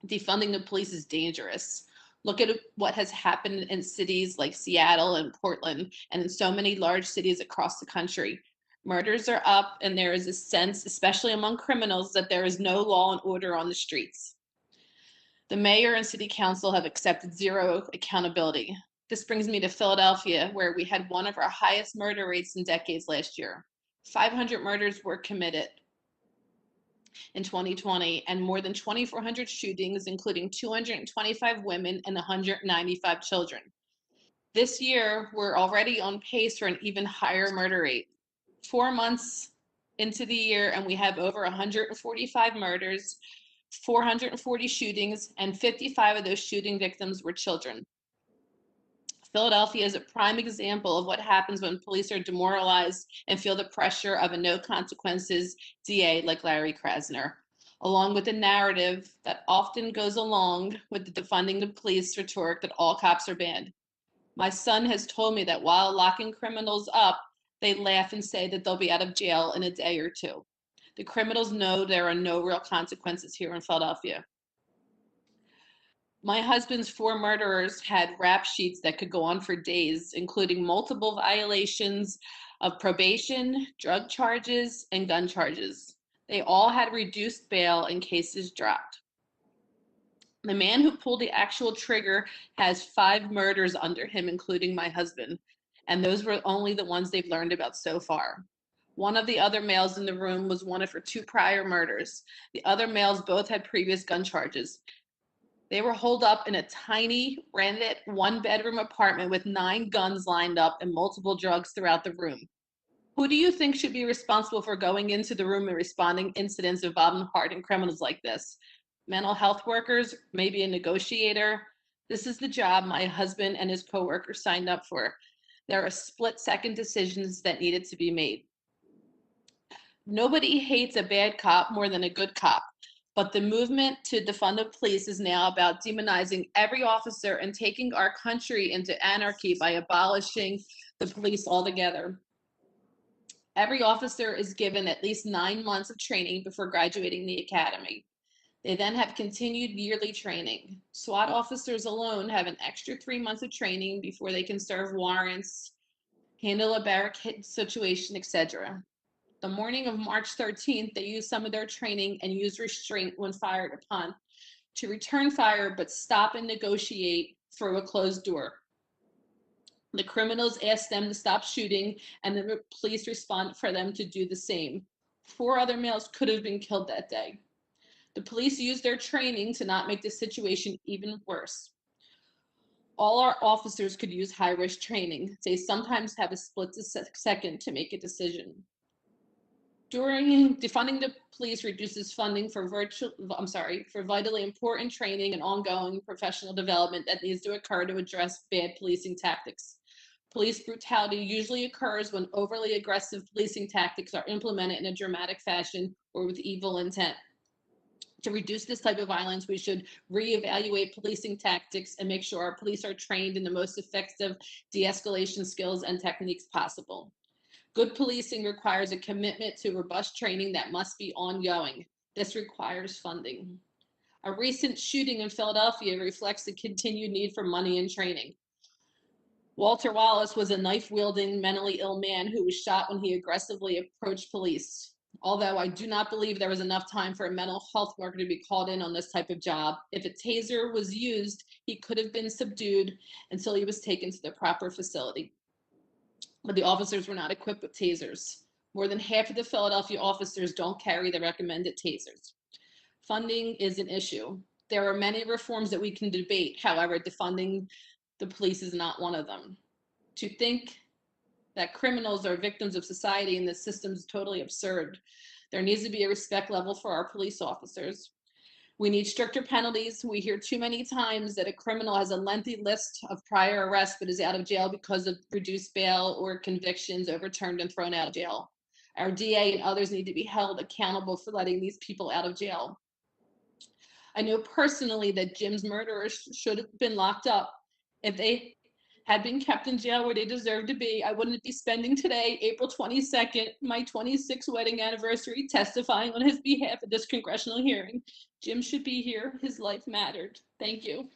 Speaker 8: Defunding the police is dangerous. Look at what has happened in cities like Seattle and Portland and in so many large cities across the country. Murders are up, and there is a sense, especially among criminals, that there is no law and order on the streets. The mayor and city council have accepted zero accountability. This brings me to Philadelphia, where we had one of our highest murder rates in decades last year. 500 murders were committed in 2020, and more than 2,400 shootings, including 225 women and 195 children. This year, we're already on pace for an even higher murder rate. 4 months into the year, and we have over 145 murders, 440 shootings, and 55 of those shooting victims were children. Philadelphia is a prime example of what happens when police are demoralized and feel the pressure of a no consequences DA like Larry Krasner, along with the narrative that often goes along with the defunding the police rhetoric that all cops are bad. My son has told me that while locking criminals up, they laugh and say that they'll be out of jail in a day or two. The criminals know there are no real consequences here in Philadelphia. My husband's 4 murderers had rap sheets that could go on for days, including multiple violations of probation, drug charges, and gun charges. They all had reduced bail and cases dropped. The man who pulled the actual trigger has 5 murders under him, including my husband, and those were only the ones they've learned about so far. One of the other males in the room was wanted for 2 prior murders. The other males both had previous gun charges. They were holed up in a tiny, rented 1-bedroom apartment with 9 guns lined up and multiple drugs throughout the room. Who do you think should be responsible for going into the room and responding incidents involving hardened criminals like this? Mental health workers, maybe a negotiator? This is the job my husband and his coworkers signed up for. There are split-second decisions that needed to be made. Nobody hates a bad cop more than a good cop, but the movement to defund the police is now about demonizing every officer and taking our country into anarchy by abolishing the police altogether. Every officer is given at least 9 months of training before graduating the academy. They then have continued yearly training. SWAT officers alone have an extra 3 months of training before they can serve warrants, handle a barricade situation, etc. The morning of March 13th, they used some of their training and used restraint when fired upon to return fire but stop and negotiate through a closed door. The criminals asked them to stop shooting, and the police responded for them to do the same. 4 other males could have been killed that day. The police used their training to not make the situation even worse. All our officers could use high-risk training. They sometimes have a split second to make a decision. Defunding the police reduces funding for vitally important training and ongoing professional development that needs to occur to address bad policing tactics. Police brutality usually occurs when overly aggressive policing tactics are implemented in a dramatic fashion or with evil intent. To reduce this type of violence, we should reevaluate policing tactics and make sure our police are trained in the most effective de-escalation skills and techniques possible. Good policing requires a commitment to robust training that must be ongoing. This requires funding. A recent shooting in Philadelphia reflects the continued need for money and training. Walter Wallace was a knife-wielding, mentally ill man who was shot when he aggressively approached police. Although I do not believe there was enough time for a mental health worker to be called in on this type of job, if a taser was used, he could have been subdued until he was taken to the proper facility. But the officers were not equipped with tasers. More than half of the Philadelphia officers don't carry the recommended tasers. Funding is an issue. There are many reforms that we can debate. However, defunding the police is not one of them. To think that criminals are victims of society and the system is totally absurd. There needs to be a respect level for our police officers. We need stricter penalties. We hear too many times that a criminal has a lengthy list of prior arrests but is out of jail because of reduced bail or convictions overturned and thrown out of jail. Our DA and others need to be held accountable for letting these people out of jail. I know personally that Jim's murderers should have been locked up. If they had been kept in jail where they deserve to be, I wouldn't be spending today, April 22nd, my 26th wedding anniversary, testifying on his behalf at this congressional hearing. Jim should be here. His life mattered. Thank you.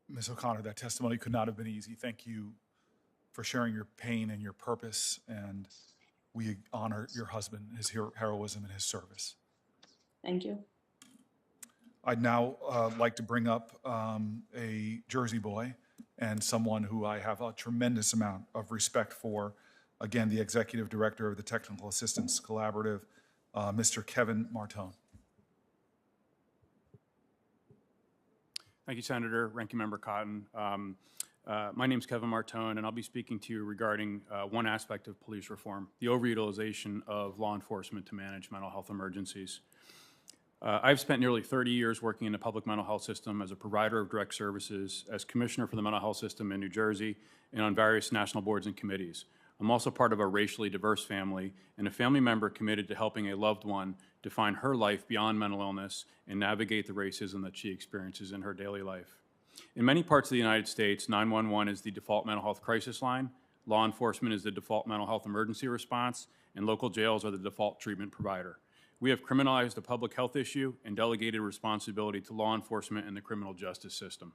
Speaker 2: Ms. O'Connor, that testimony could not have been easy. Thank you for sharing your pain and your purpose, and we honor your husband, his heroism, and his service.
Speaker 8: Thank you.
Speaker 2: I'd now like to bring up a Jersey boy and someone who I have a tremendous amount of respect for. Again, the Executive Director of the Technical Assistance Collaborative, Mr. Kevin Martone.
Speaker 9: Thank you, Senator. Ranking Member Cotton. My name is Kevin Martone, and I'll be speaking to you regarding one aspect of police reform, the overutilization of law enforcement to manage mental health emergencies. I've spent nearly 30 years working in the public mental health system as a provider of direct services, as commissioner for the mental health system in New Jersey, and on various national boards and committees. I'm also part of a racially diverse family and a family member committed to helping a loved one define her life beyond mental illness and navigate the racism that she experiences in her daily life. In many parts of the United States, 911 is the default mental health crisis line, law enforcement is the default mental health emergency response, and local jails are the default treatment provider. We have criminalized a public health issue and delegated responsibility to law enforcement and the criminal justice system.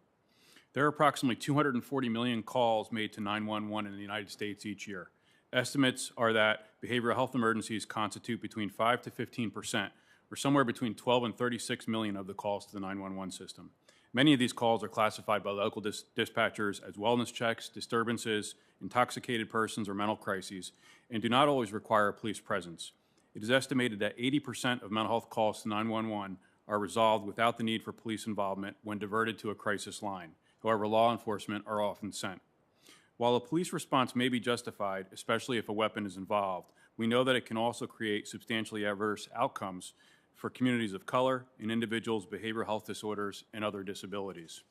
Speaker 9: There are approximately 240 million calls made to 911 in the United States each year. Estimates are that behavioral health emergencies constitute between 5 to 15%, or somewhere between 12 and 36 million of the calls to the 911 system. Many of these calls are classified by local dispatchers as wellness checks, disturbances, intoxicated persons, or mental crises, and do not always require a police presence. It is estimated that 80% of mental health calls to 911 are resolved without the need for police involvement when diverted to a crisis line. However, law enforcement are often sent. While a police response may be justified, especially if a weapon is involved, we know that it can also create substantially adverse outcomes for communities of color and individuals with behavioral health disorders and other disabilities.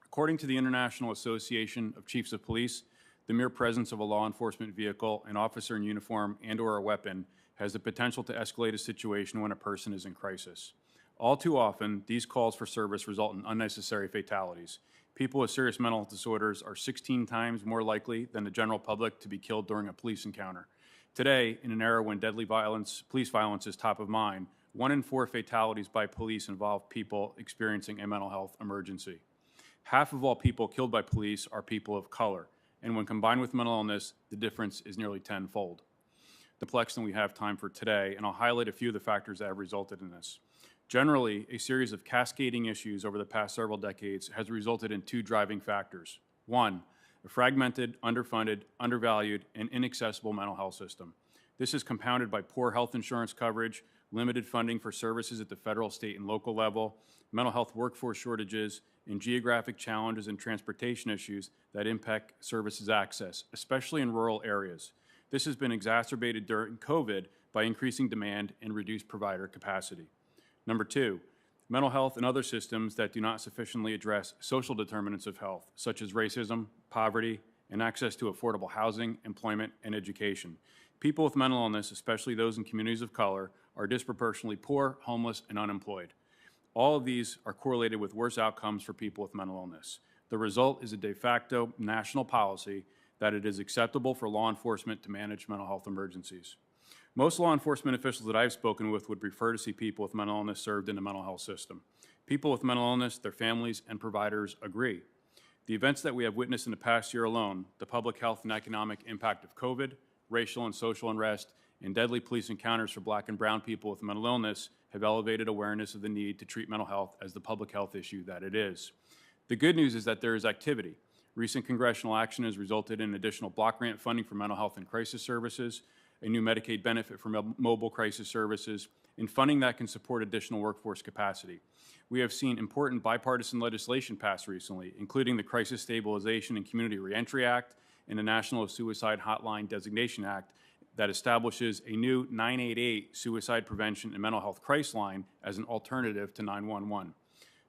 Speaker 9: According to the International Association of Chiefs of Police, the mere presence of a law enforcement vehicle, an officer in uniform, and/or a weapon has the potential to escalate a situation when a person is in crisis. All too often, these calls for service result in unnecessary fatalities. People with serious mental disorders are 16 times more likely than the general public to be killed during a police encounter. Today, in an era when deadly violence, police violence is top of mind, 1 in 4 fatalities by police involve people experiencing a mental health emergency. Half of all people killed by police are people of color, and when combined with mental illness, the difference is nearly tenfold. The complex than we have time for today, and I'll highlight a few of the factors that have resulted in this. Generally, a series of cascading issues over the past several decades has resulted in 2 driving factors. 1, a fragmented, underfunded, undervalued, and inaccessible mental health system. This is compounded by poor health insurance coverage, limited funding for services at the federal, state, and local level, mental health workforce shortages, and geographic challenges and transportation issues that impact services access, especially in rural areas. This has been exacerbated during COVID by increasing demand and reduced provider capacity. Number 2, mental health and other systems that do not sufficiently address social determinants of health, such as racism, poverty, and access to affordable housing, employment, and education. People with mental illness, especially those in communities of color, are disproportionately poor, homeless, and unemployed. All of these are correlated with worse outcomes for people with mental illness. The result is a de facto national policy that it is acceptable for law enforcement to manage mental health emergencies. Most law enforcement officials that I've spoken with would prefer to see people with mental illness served in the mental health system. People with mental illness, their families, and providers agree. The events that we have witnessed in the past year alone, the public health and economic impact of COVID, racial and social unrest, and deadly police encounters for Black and brown people with mental illness have elevated awareness of the need to treat mental health as the public health issue that it is. The good news is that there is activity. Recent congressional action has resulted in additional block grant funding for mental health and crisis services, a new Medicaid benefit for mobile crisis services, and funding that can support additional workforce capacity. We have seen important bipartisan legislation passed recently, including the Crisis Stabilization and Community Reentry Act and the National Suicide Hotline Designation Act that establishes a new 988 suicide prevention and mental health crisis line as an alternative to 911.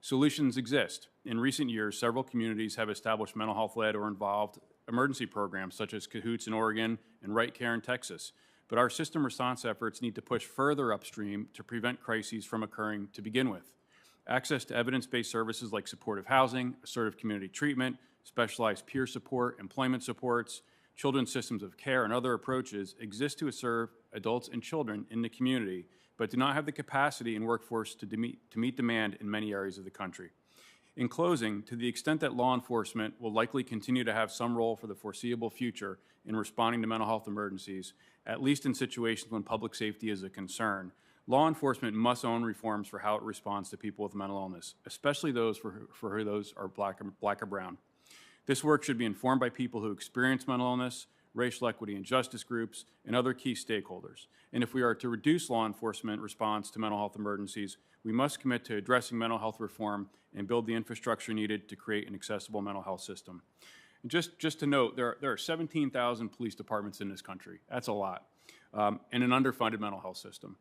Speaker 9: Solutions exist. In recent years, several communities have established mental health-led or involved emergency programs such as CAHOOTS in Oregon and Right Care in Texas. But our system response efforts need to push further upstream to prevent crises from occurring to begin with. Access to evidence-based services like supportive housing, assertive community treatment, specialized peer support, employment supports, children's systems of care, and other approaches exist to serve adults and children in the community, but do not have the capacity and workforce to meet demand in many areas of the country. In closing, to the extent that law enforcement will likely continue to have some role for the foreseeable future in responding to mental health emergencies, at least in situations when public safety is a concern, law enforcement must own reforms for how it responds to people with mental illness, especially those for who those are black or brown. This work should be informed by people who experience mental illness, racial equity and justice groups, and other key stakeholders. And if we are to reduce law enforcement response to mental health emergencies, we must commit to addressing mental health reform and build the infrastructure needed to create an accessible mental health system. And just to note, there are 17,000 police departments in this country. That's a lot. And an underfunded mental health system.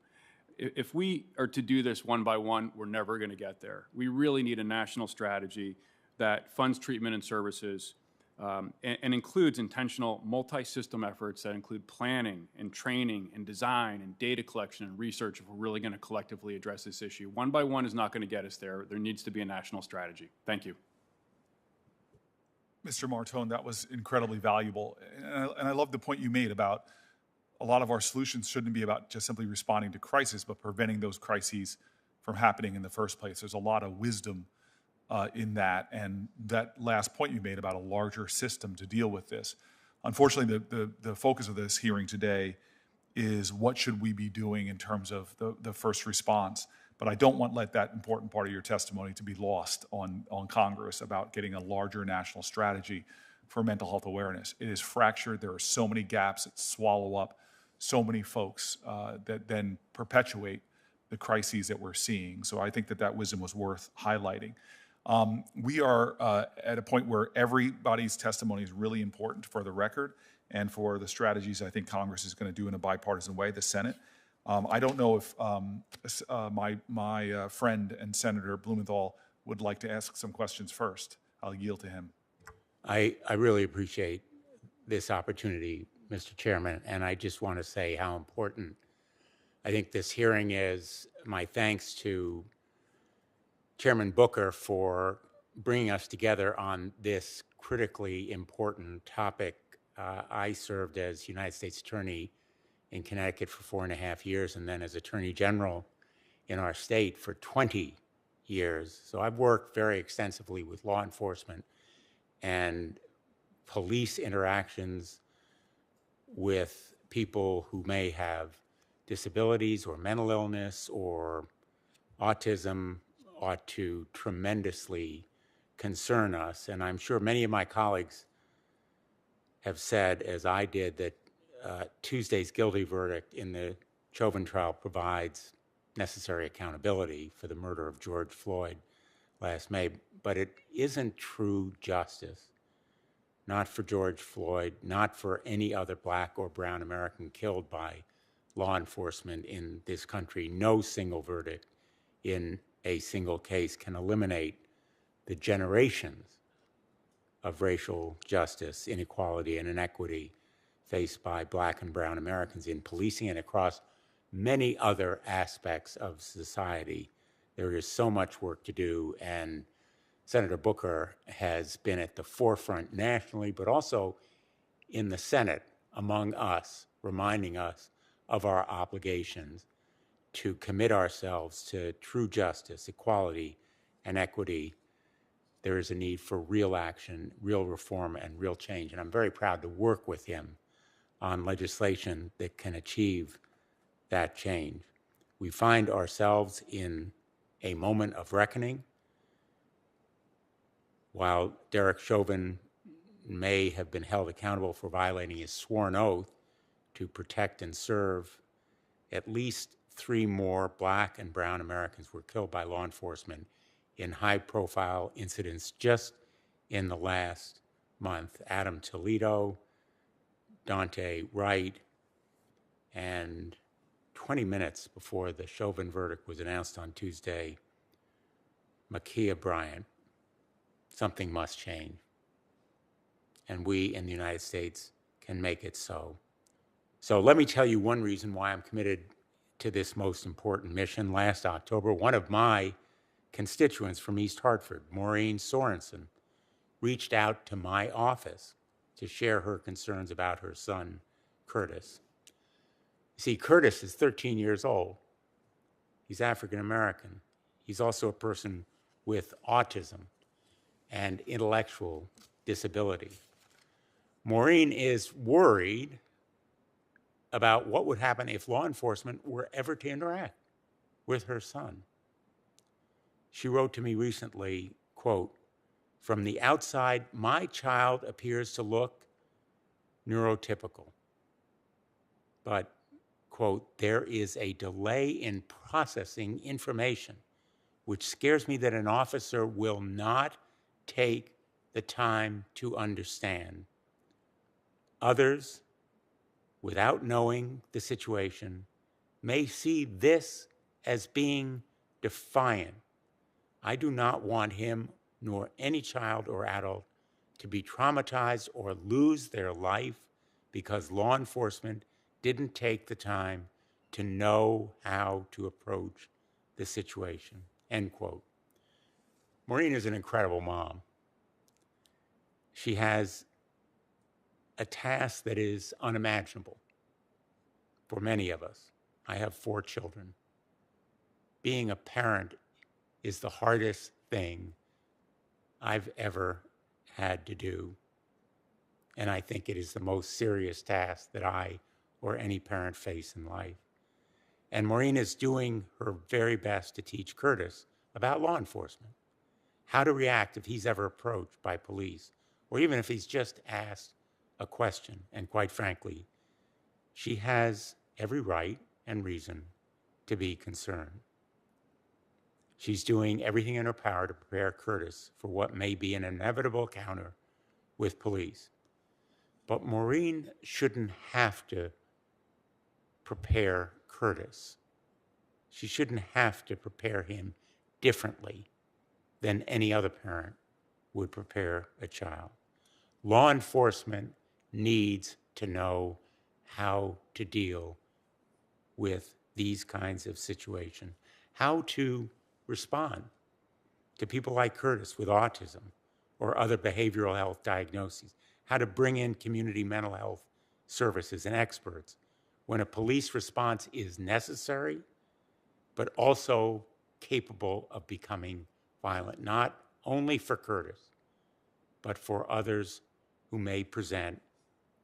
Speaker 9: If we are to do this one by one, we're never going to get there. We really need a national strategy that funds treatment and services and includes intentional multi-system efforts that include planning and training and design and data collection and research if we're really going to collectively address this issue. One by one is not going to get us there. There needs to be a national strategy. Thank you.
Speaker 2: Mr. Martone, that was incredibly valuable. And I love the point you made about a lot of our solutions shouldn't be about just simply responding to crisis, but preventing those crises from happening in the first place. There's a lot of wisdom in that, and that last point you made about a larger system to deal with this. Unfortunately, the focus of this hearing today is what should we be doing in terms of the first response. But I don't want to let that important part of your testimony to be lost on Congress about getting a larger national strategy for mental health awareness. It is fractured. There are so many gaps that swallow up so many folks that then perpetuate the crises that we're seeing. So I think that wisdom was worth highlighting. We are at a point where everybody's testimony is really important for the record and for the strategies I think Congress is going to do in a bipartisan way, the Senate. I don't know if my friend and Senator Blumenthal would like to ask some questions first. I'll yield to him.
Speaker 10: I really appreciate this opportunity, Mr. Chairman, and I just want to say how important I think this hearing is. My thanks to Chairman Booker for bringing us together on this critically important topic. I served as United States Attorney in Connecticut for 4.5 years, and then as Attorney General in our state for 20 years. So I've worked very extensively with law enforcement and police interactions with people who may have disabilities or mental illness or autism ought to tremendously concern us. And I'm sure many of my colleagues have said, as I did, that Tuesday's guilty verdict in the Chauvin trial provides necessary accountability for the murder of George Floyd last May, but it isn't true justice, not for George Floyd, not for any other Black or brown American killed by law enforcement in this country. No single verdict in a single case can eliminate the generations of racial justice, inequality, and inequity faced by Black and brown Americans in policing and across many other aspects of society. There is so much work to do, and Senator Booker has been at the forefront nationally, but also in the Senate among us, reminding us of our obligations to commit ourselves to true justice, equality, and equity. There is a need for real action, real reform, and real change. And I'm very proud to work with him on legislation that can achieve that change. We find ourselves in a moment of reckoning. While Derek Chauvin may have been held accountable for violating his sworn oath to protect and serve, at least 3 more Black and brown Americans were killed by law enforcement in high-profile incidents just in the last month. Adam Toledo, Dante Wright, and 20 minutes before the Chauvin verdict was announced on Tuesday, Ma'Khia Bryant. Something must change. And we in the United States can make it so. So let me tell you one reason why I'm committed to this most important mission. Last October, one of my constituents from East Hartford, Maureen Sorensen, reached out to my office to share her concerns about her son, Curtis. You see, Curtis is 13 years old. He's African American. He's also a person with autism and intellectual disability. Maureen is worried about what would happen if law enforcement were ever to interact with her son. She wrote to me recently, quote, "From the outside, my child appears to look neurotypical. But, quote, there is a delay in processing information, which scares me that an officer will not take the time to understand. Others, without knowing the situation, may see this as being defiant. I do not want him nor any child or adult to be traumatized or lose their life because law enforcement didn't take the time to know how to approach the situation," end quote. Maureen is an incredible mom. She has a task that is unimaginable. for many of us. I have 4 children. Being a parent is the hardest thing I've ever had to do. And I think it is the most serious task that I or any parent face in life. And Maureen is doing her very best to teach Curtis about law enforcement, how to react if he's ever approached by police, or even if he's just asked a question. And quite frankly, she has every right and reason to be concerned. She's doing everything in her power to prepare Curtis for what may be an inevitable encounter with police. But Maureen shouldn't have to prepare Curtis. She shouldn't have to prepare him differently than any other parent would prepare a child. Law enforcement needs to know how to deal with these kinds of situations, how to respond to people like Curtis with autism or other behavioral health diagnoses, how to bring in community mental health services and experts when a police response is necessary, but also capable of becoming violent, not only for Curtis, but for others who may present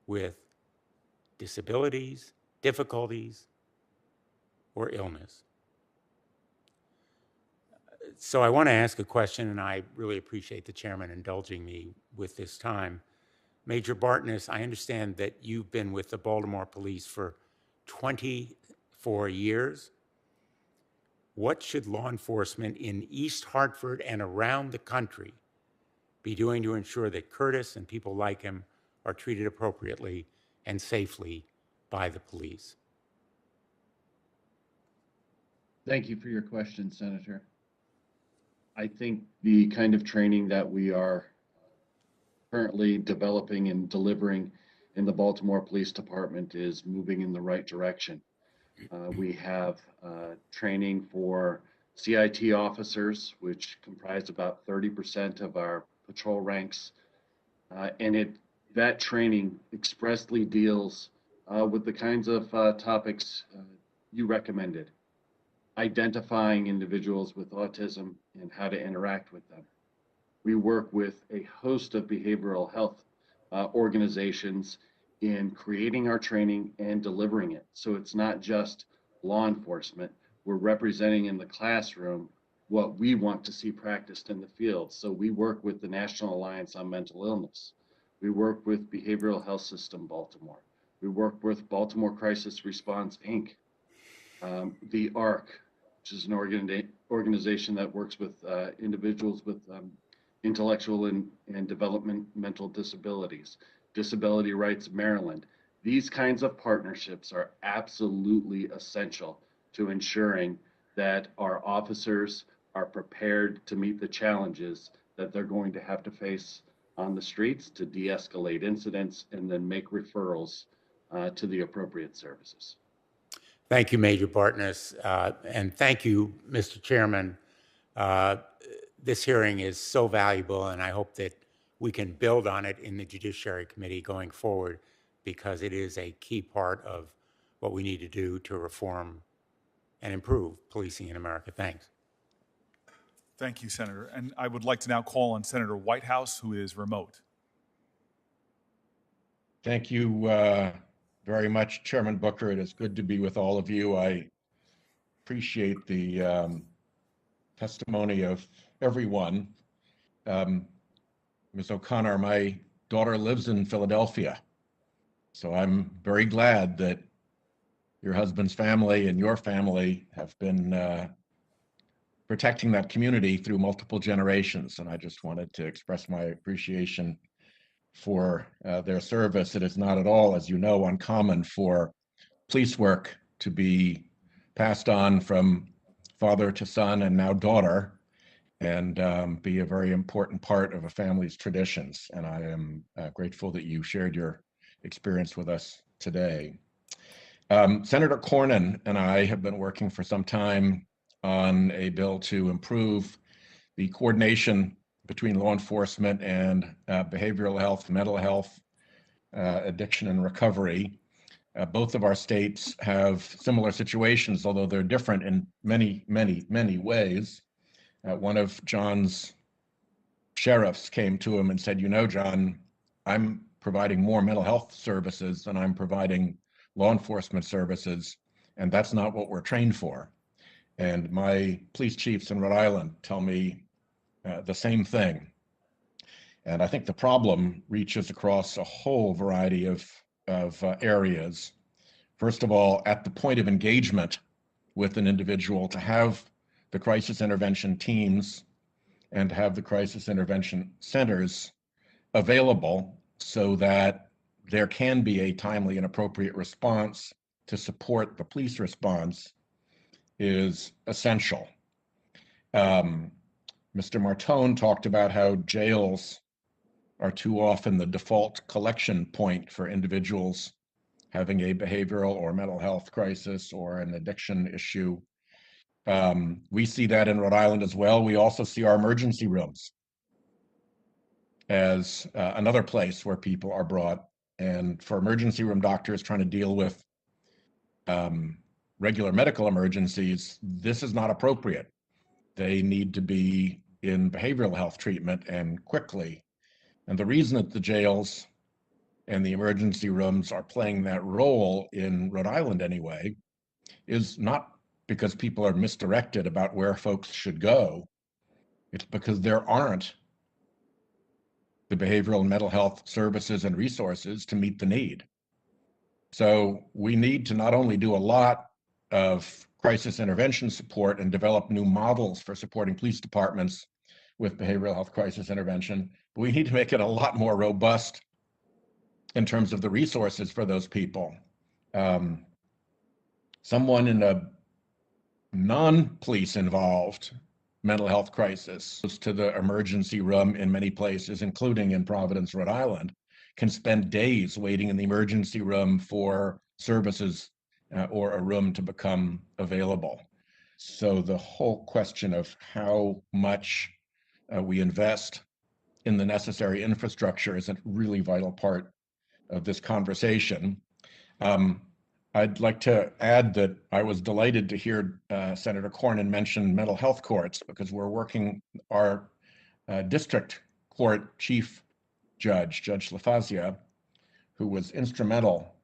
Speaker 10: with disabilities, difficulties, or illness. So I want to ask a question, and I really appreciate the chairman indulging me with this time. Major Bartness, I understand that you've been with the Baltimore Police for 24 years. What should law enforcement in East Hartford and around the country be doing to ensure that Curtis and people like him are treated appropriately and safely by the police?
Speaker 3: Thank you for your question, Senator. I think the kind of training that we are currently developing and delivering in the Baltimore Police Department is moving in the right direction. We have training for CIT officers, which comprise about 30% of our patrol ranks. And that training expressly deals with the kinds of topics you recommended. Identifying individuals with autism and how to interact with them. We work with a host of behavioral health organizations in creating our training and delivering it. So it's not just law enforcement. We're representing in the classroom what we want to see practiced in the field. So we work with the National Alliance on Mental Illness. We work with Behavioral Health System Baltimore. We work with Baltimore Crisis Response, Inc., the ARC, which is an organization that works with individuals with intellectual and developmental disabilities, Disability Rights Maryland. These kinds of partnerships are absolutely essential to ensuring that our officers are prepared to meet the challenges that they're going to have to face on the streets to de-escalate incidents and then make referrals to the appropriate services.
Speaker 10: Thank you, Major Bartness, and thank you, Mr. Chairman. This hearing is so valuable, and I hope that we can build on it in the Judiciary Committee going forward, because it is a key part of what we need to do to reform and improve policing in America. Thanks.
Speaker 2: Thank you, Senator. And I would like to now call on Senator Whitehouse, who is remote.
Speaker 11: Thank you very much, Chairman Booker. It is good to be with all of you. I appreciate the testimony of everyone. Ms. O'Connor, my daughter lives in Philadelphia, so I'm very glad that your husband's family and your family have been protecting that community through multiple generations, and I just wanted to express my appreciation for their service. It is not at all, as you know, uncommon for police work to be passed on from father to son and now daughter, and be a very important part of a family's traditions. And I am grateful that you shared your experience with us today. Senator Cornyn and I have been working for some time on a bill to improve the coordination between law enforcement and behavioral health, mental health, addiction and recovery. Both of our states have similar situations, although they're different in many, many, many ways. One of John's sheriffs came to him and said, you know, John, I'm providing more mental health services than I'm providing law enforcement services, and that's not what we're trained for. And my police chiefs in Rhode Island tell me the same thing. And I think the problem reaches across a whole variety of areas. First of all, at the point of engagement with an individual, to have the crisis intervention teams and have the crisis intervention centers available so that there can be a timely and appropriate response to support the police response is essential. Mr. Martone talked about how jails are too often the default collection point for individuals having a behavioral or mental health crisis or an addiction issue. We see that in Rhode Island as well. We also see our emergency rooms as another place where people are brought. And for emergency room doctors trying to deal with regular medical emergencies, this is not appropriate. They need to be in behavioral health treatment and quickly. And the reason that the jails and the emergency rooms are playing that role in Rhode Island anyway is not because people are misdirected about where folks should go. It's because there aren't the behavioral and mental health services and resources to meet the need. So we need to not only do a lot of crisis intervention support and develop new models for supporting police departments with behavioral health crisis intervention, but we need to make it a lot more robust in terms of the resources for those people. Someone in a non-police involved mental health crisis goes to the emergency room in many places, including in Providence, Rhode Island, can spend days waiting in the emergency room for services or a room to become available. So the whole question of how much we invest in the necessary infrastructure is a really vital part of this conversation. I'd like to add that I was delighted to hear Senator Cornyn mention mental health courts, because we're working, our district court chief judge, Judge LaFazia, who was instrumental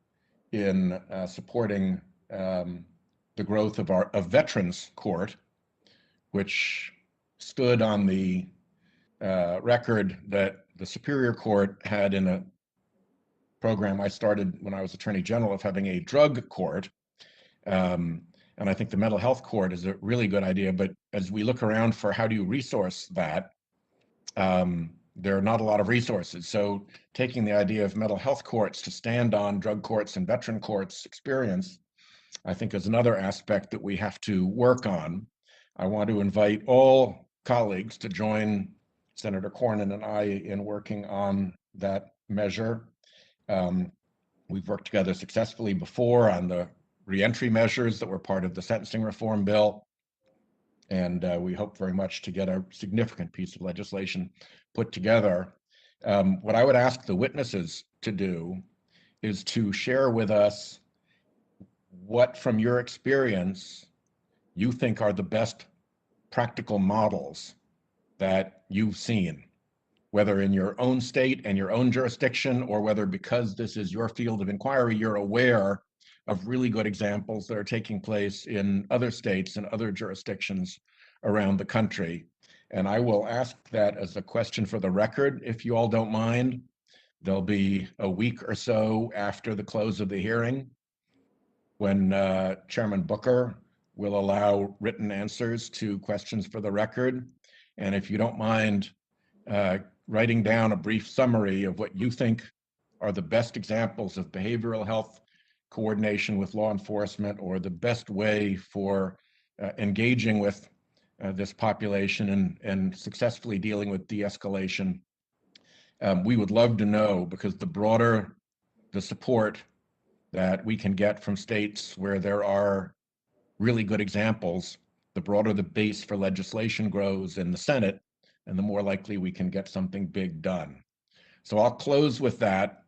Speaker 11: in supporting the growth of Veterans Court, which stood on the record that the Superior Court had in a program I started when I was Attorney General of having a drug court. And I think the mental health court is a really good idea, but as we look around for how do you resource that, there are not a lot of resources. So taking the idea of mental health courts to stand on drug courts and veteran courts experience, I think is another aspect that we have to work on. I want to invite all colleagues to join Senator Cornyn and I in working on that measure. We've worked together successfully before on the reentry measures that were part of the sentencing reform bill. And we hope very much to get a significant piece of legislation put together. What I would ask the witnesses to do is to share with us what, from your experience, you think are the best practical models that you've seen, whether in your own state and your own jurisdiction, or whether because this is your field of inquiry, you're aware of really good examples that are taking place in other states and other jurisdictions around the country. And I will ask that as a question for the record, if you all don't mind. There'll be a week or so after the close of the hearing when Chairman Booker will allow written answers to questions for the record. And if you don't mind writing down a brief summary of what you think are the best examples of behavioral health coordination with law enforcement, or the best way for engaging with this population and successfully dealing with de-escalation. We would love to know, because the broader the support that we can get from states where there are really good examples, the broader the base for legislation grows in the Senate, and the more likely we can get something big done. So I'll close with that.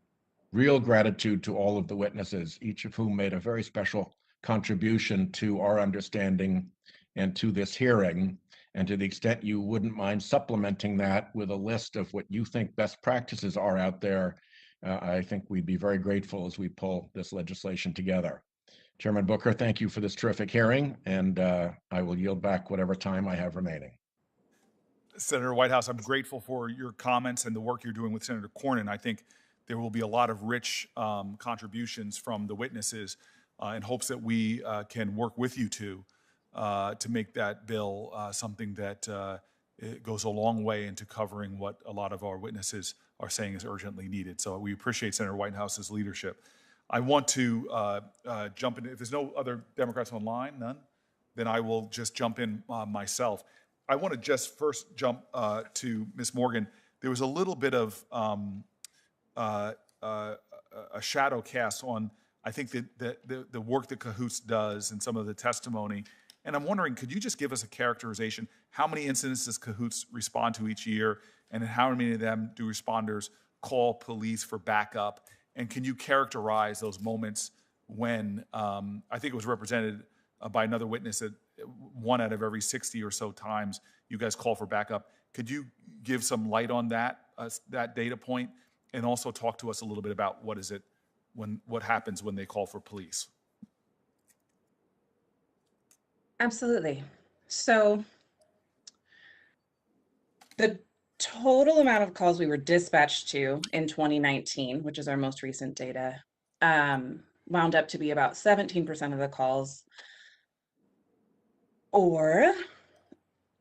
Speaker 11: real gratitude to all of the witnesses, each of whom made a very special contribution to our understanding and to this hearing. And to the extent you wouldn't mind supplementing that with a list of what you think best practices are out there, I think we'd be very grateful as we pull this legislation together. Chairman Booker, thank you for this terrific hearing, and I will yield back whatever time I have remaining.
Speaker 2: Senator Whitehouse, I'm grateful for your comments and the work you're doing with Senator Cornyn. I think there will be a lot of rich contributions from the witnesses in hopes that we can work with you two to make that bill something that it goes a long way into covering what a lot of our witnesses are saying is urgently needed. So we appreciate Senator Whitehouse's leadership. I want to jump in. If there's no other Democrats online, none, then I will just jump in myself. I want to just first jump to Ms. Morgan. There was a little bit of a shadow cast on, I think, the work that CAHOOTS does and some of the testimony. And I'm wondering, could you just give us a characterization? How many incidents does CAHOOTS respond to each year? And how many of them do responders call police for backup? And can you characterize those moments when, I think it was represented by another witness that 1 out of every 60 or so times you guys call for backup. Could you give some light on that data point, and also talk to us a little bit about what happens when they call for police?
Speaker 7: Absolutely. So the total amount of calls we were dispatched to in 2019, which is our most recent data, wound up to be about 17% of the calls, or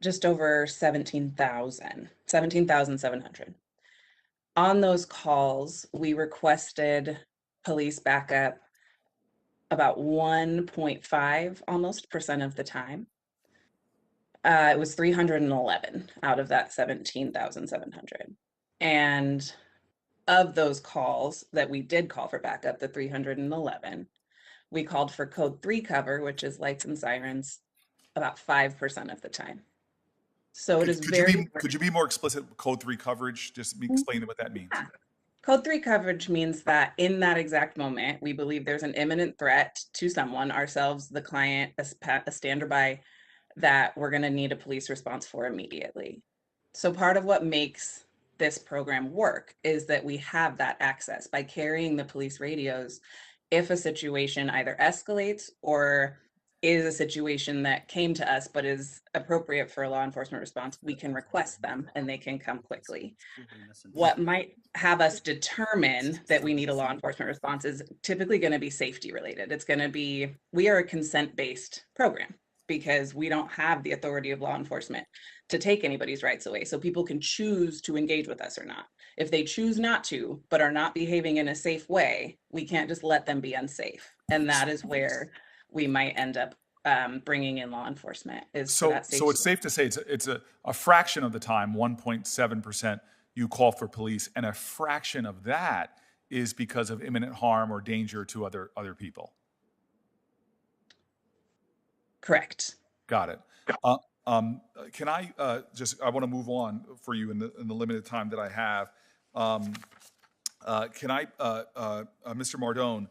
Speaker 7: just over 17,700. On those calls, we requested police backup about 1.5 almost % of the time. It was 311 out of that 17,700. And of those calls that we did call for backup, the 311, we called for code 3 cover, which is lights and sirens, about 5% of the time. So it is very.
Speaker 2: Could you be more explicit with code 3 coverage? Just explain what that means.
Speaker 7: Yeah. Code 3 coverage means that in that exact moment, we believe there's an imminent threat to someone, ourselves, the client, a standby, that we're going to need a police response for immediately. So part of what makes this program work is that we have that access by carrying the police radios. If a situation either escalates or is a situation that came to us but is appropriate for a law enforcement response, we can request them and they can come quickly. What might have us determine that we need a law enforcement response is typically going to be safety related. It's going to be, we are a consent-based program because we don't have the authority of law enforcement to take anybody's rights away. So people can choose to engage with us or not. If they choose not to, but are not behaving in a safe way, we can't just let them be unsafe. And that is where we might end up bringing in law enforcement. So
Speaker 2: it's safe to say it's a fraction of the time, 1.7%, you call for police, and a fraction of that is because of imminent harm or danger to other people.
Speaker 7: Correct.
Speaker 2: Got it. Can I I want to move on for you in the limited time that I have. Can I, Mr. Mardone,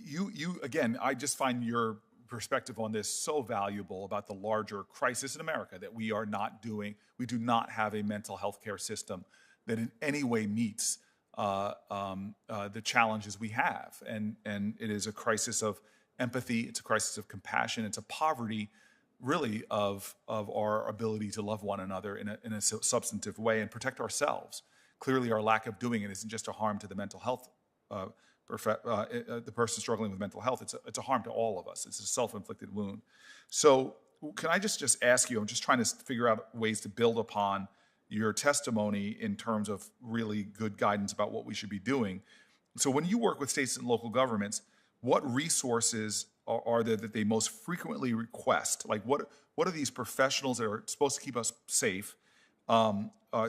Speaker 2: you again, I just find your perspective on this so valuable about the larger crisis in America that we do not have a mental health care system that in any way meets the challenges we have. And it is a crisis of empathy, it's a crisis of compassion, it's a poverty really of our ability to love one another in a substantive way and protect ourselves. Clearly our lack of doing it isn't just a harm to the mental health the person struggling with mental health, it's a harm to all of us. It's a self-inflicted wound. So can I just ask you, I'm just trying to figure out ways to build upon your testimony in terms of really good guidance about what we should be doing. So when you work with states and local governments, what resources are there that they most frequently request? Like what are these professionals that are supposed to keep us safe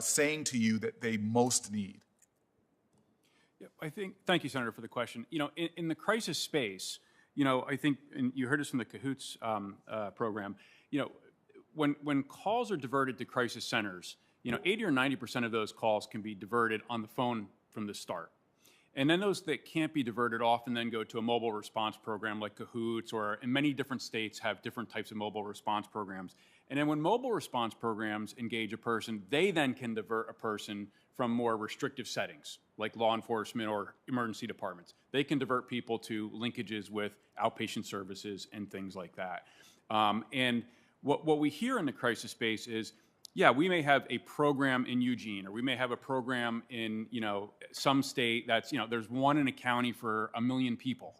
Speaker 2: saying to you that they most need?
Speaker 9: Yeah, thank you, Senator, for the question. You know, in the crisis space, you know, I think, and you heard this from the CAHOOTS program, you know, when calls are diverted to crisis centers, you know, 80 or 90% of those calls can be diverted on the phone from the start. And then those that can't be diverted often then go to a mobile response program like CAHOOTS, or in many different states have different types of mobile response programs. And then when mobile response programs engage a person, they then can divert a person from more restrictive settings like law enforcement or emergency departments. They can divert people to linkages with outpatient services and things like that. And what we hear in the crisis space is, yeah, we may have a program in Eugene, or we may have a program in, some state that's, there's one in a county for 1 million people,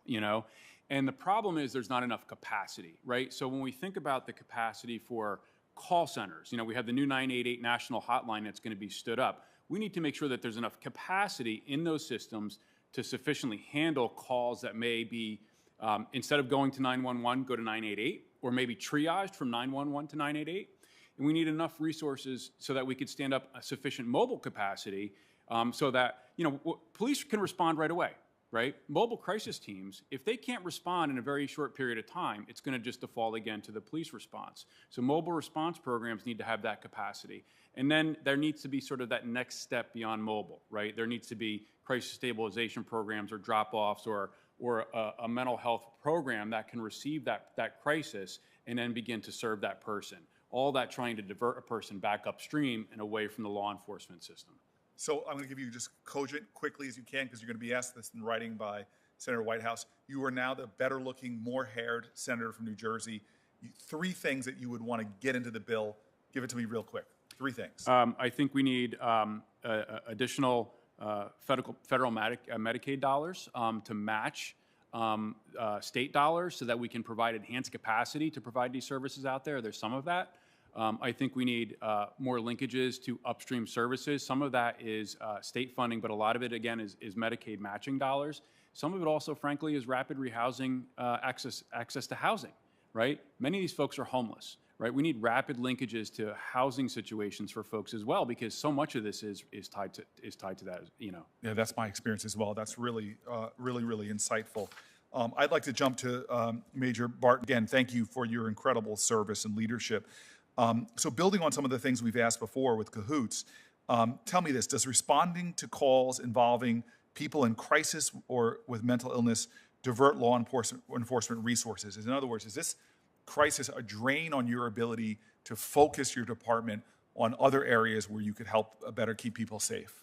Speaker 9: and the problem is there's not enough capacity, right? So when we think about the capacity for call centers, we have the new 988 national hotline that's going to be stood up. We need to make sure that there's enough capacity in those systems to sufficiently handle calls that may be, instead of going to 911, go to 988, or maybe triaged from 911 to 988. And we need enough resources so that we could stand up a sufficient mobile capacity so that, police can respond right away, right? Mobile crisis teams, if they can't respond in a very short period of time, it's going to just default again to the police response. So mobile response programs need to have that capacity. And then there needs to be sort of that next step beyond mobile, right? There needs to be crisis stabilization programs or drop-offs or a mental health program that can receive that crisis and then begin to serve that person. All that trying to divert a person back upstream and away from the law enforcement system.
Speaker 2: So I'm going to give you just cogent quickly as you can, because you're going to be asked this in writing by Senator Whitehouse. You are now the better looking, more haired senator from New Jersey. 3 things that you would want to get into the bill. Give it to me real quick. 3 things.
Speaker 9: I think we need additional federal Medicaid dollars to match state dollars so that we can provide enhanced capacity to provide these services out there. There's some of that. I think we need more linkages to upstream services. Some of that is state funding, but a lot of it, again, is Medicaid matching dollars. Some of it also, frankly, is rapid rehousing, access to housing, right? Many of these folks are homeless, right? We need rapid linkages to housing situations for folks as well, because so much of this is tied to that,
Speaker 2: Yeah, that's my experience as well. That's really insightful. I'd like to jump to Major Barton. Again, thank you for your incredible service and leadership. So building on some of the things we've asked before with CAHOOTS, tell me this: does responding to calls involving people in crisis or with mental illness divert law enforcement resources? In other words, is this crisis a drain on your ability to focus your department on other areas where you could help better keep people safe?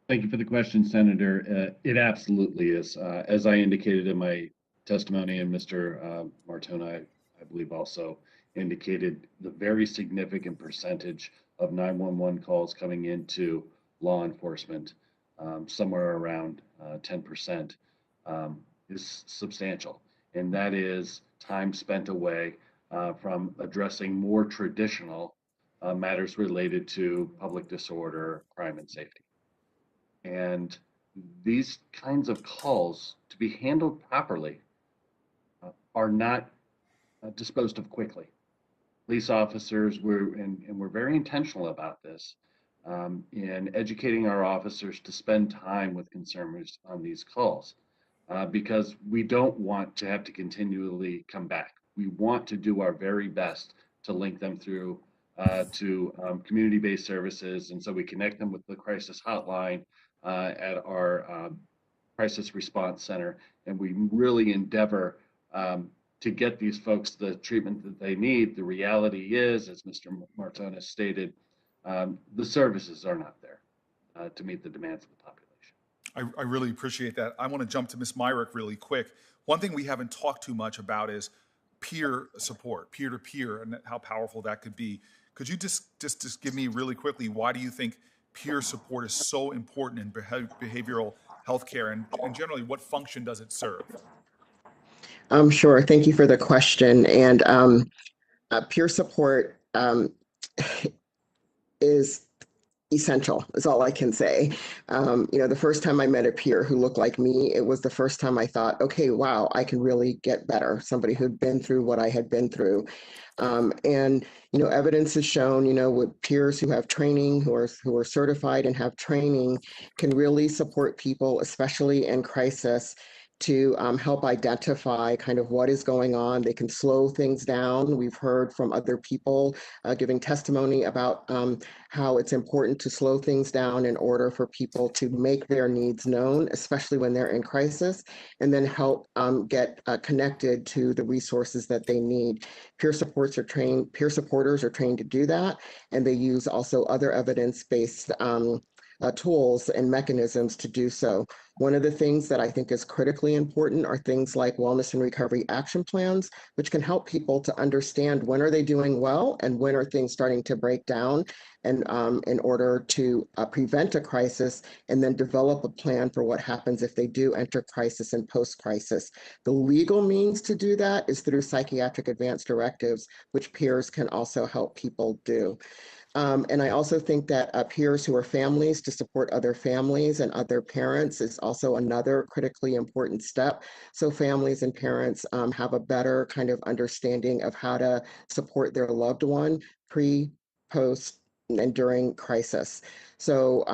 Speaker 3: Thank you for the question, Senator. It absolutely is. As I indicated in my testimony, and Mr. Martone, I believe, also indicated, the very significant percentage of 911 calls coming into law enforcement, somewhere around 10%, is substantial. And that is time spent away from addressing more traditional matters related to public disorder, crime, and safety. And these kinds of calls, to be handled properly, are not disposed of quickly. Police officers we're very intentional about this in educating our officers to spend time with consumers on these calls because we don't want to have to continually come back. We want to do our very best to link them through to community-based services, and so we connect them with the crisis hotline at our crisis response center, and we really endeavor to get these folks the treatment that they need. The reality is, as Mr. Martone stated, the services are not there to meet the demands of the population.
Speaker 2: I really appreciate that. I want to jump to Ms. Myrick really quick. One thing we haven't talked too much about is peer support, peer-to-peer, and how powerful that could be. Could you just give me really quickly, why do you think peer support is so important in behavioral healthcare, and generally, what function does it serve?
Speaker 5: Sure. Thank you for the question. And peer support is essential, is all I can say. The first time I met a peer who looked like me, it was the first time I thought, okay, wow, I can really get better. Somebody who'd been through what I had been through. And evidence has shown, with peers who have training, who are certified and have training, can really support people, especially in crisis, to help identify kind of what is going on. They can slow things down. We've heard from other people giving testimony about how it's important to slow things down in order for people to make their needs known, especially when they're in crisis, and then help get connected to the resources that they need. Peer supporters are trained to do that, and they use also other evidence-based tools and mechanisms to do so. One of the things that I think is critically important are things like wellness and recovery action plans, which can help people to understand when are they doing well and when are things starting to break down, and in order to prevent a crisis and then develop a plan for what happens if they do enter crisis and post-crisis. The legal means to do that is through psychiatric advance directives, which peers can also help people do. And I also think that peers who are families to support other families and other parents is also another critically important step. So families and parents have a better kind of understanding of how to support their loved one pre, post, and during crisis. So,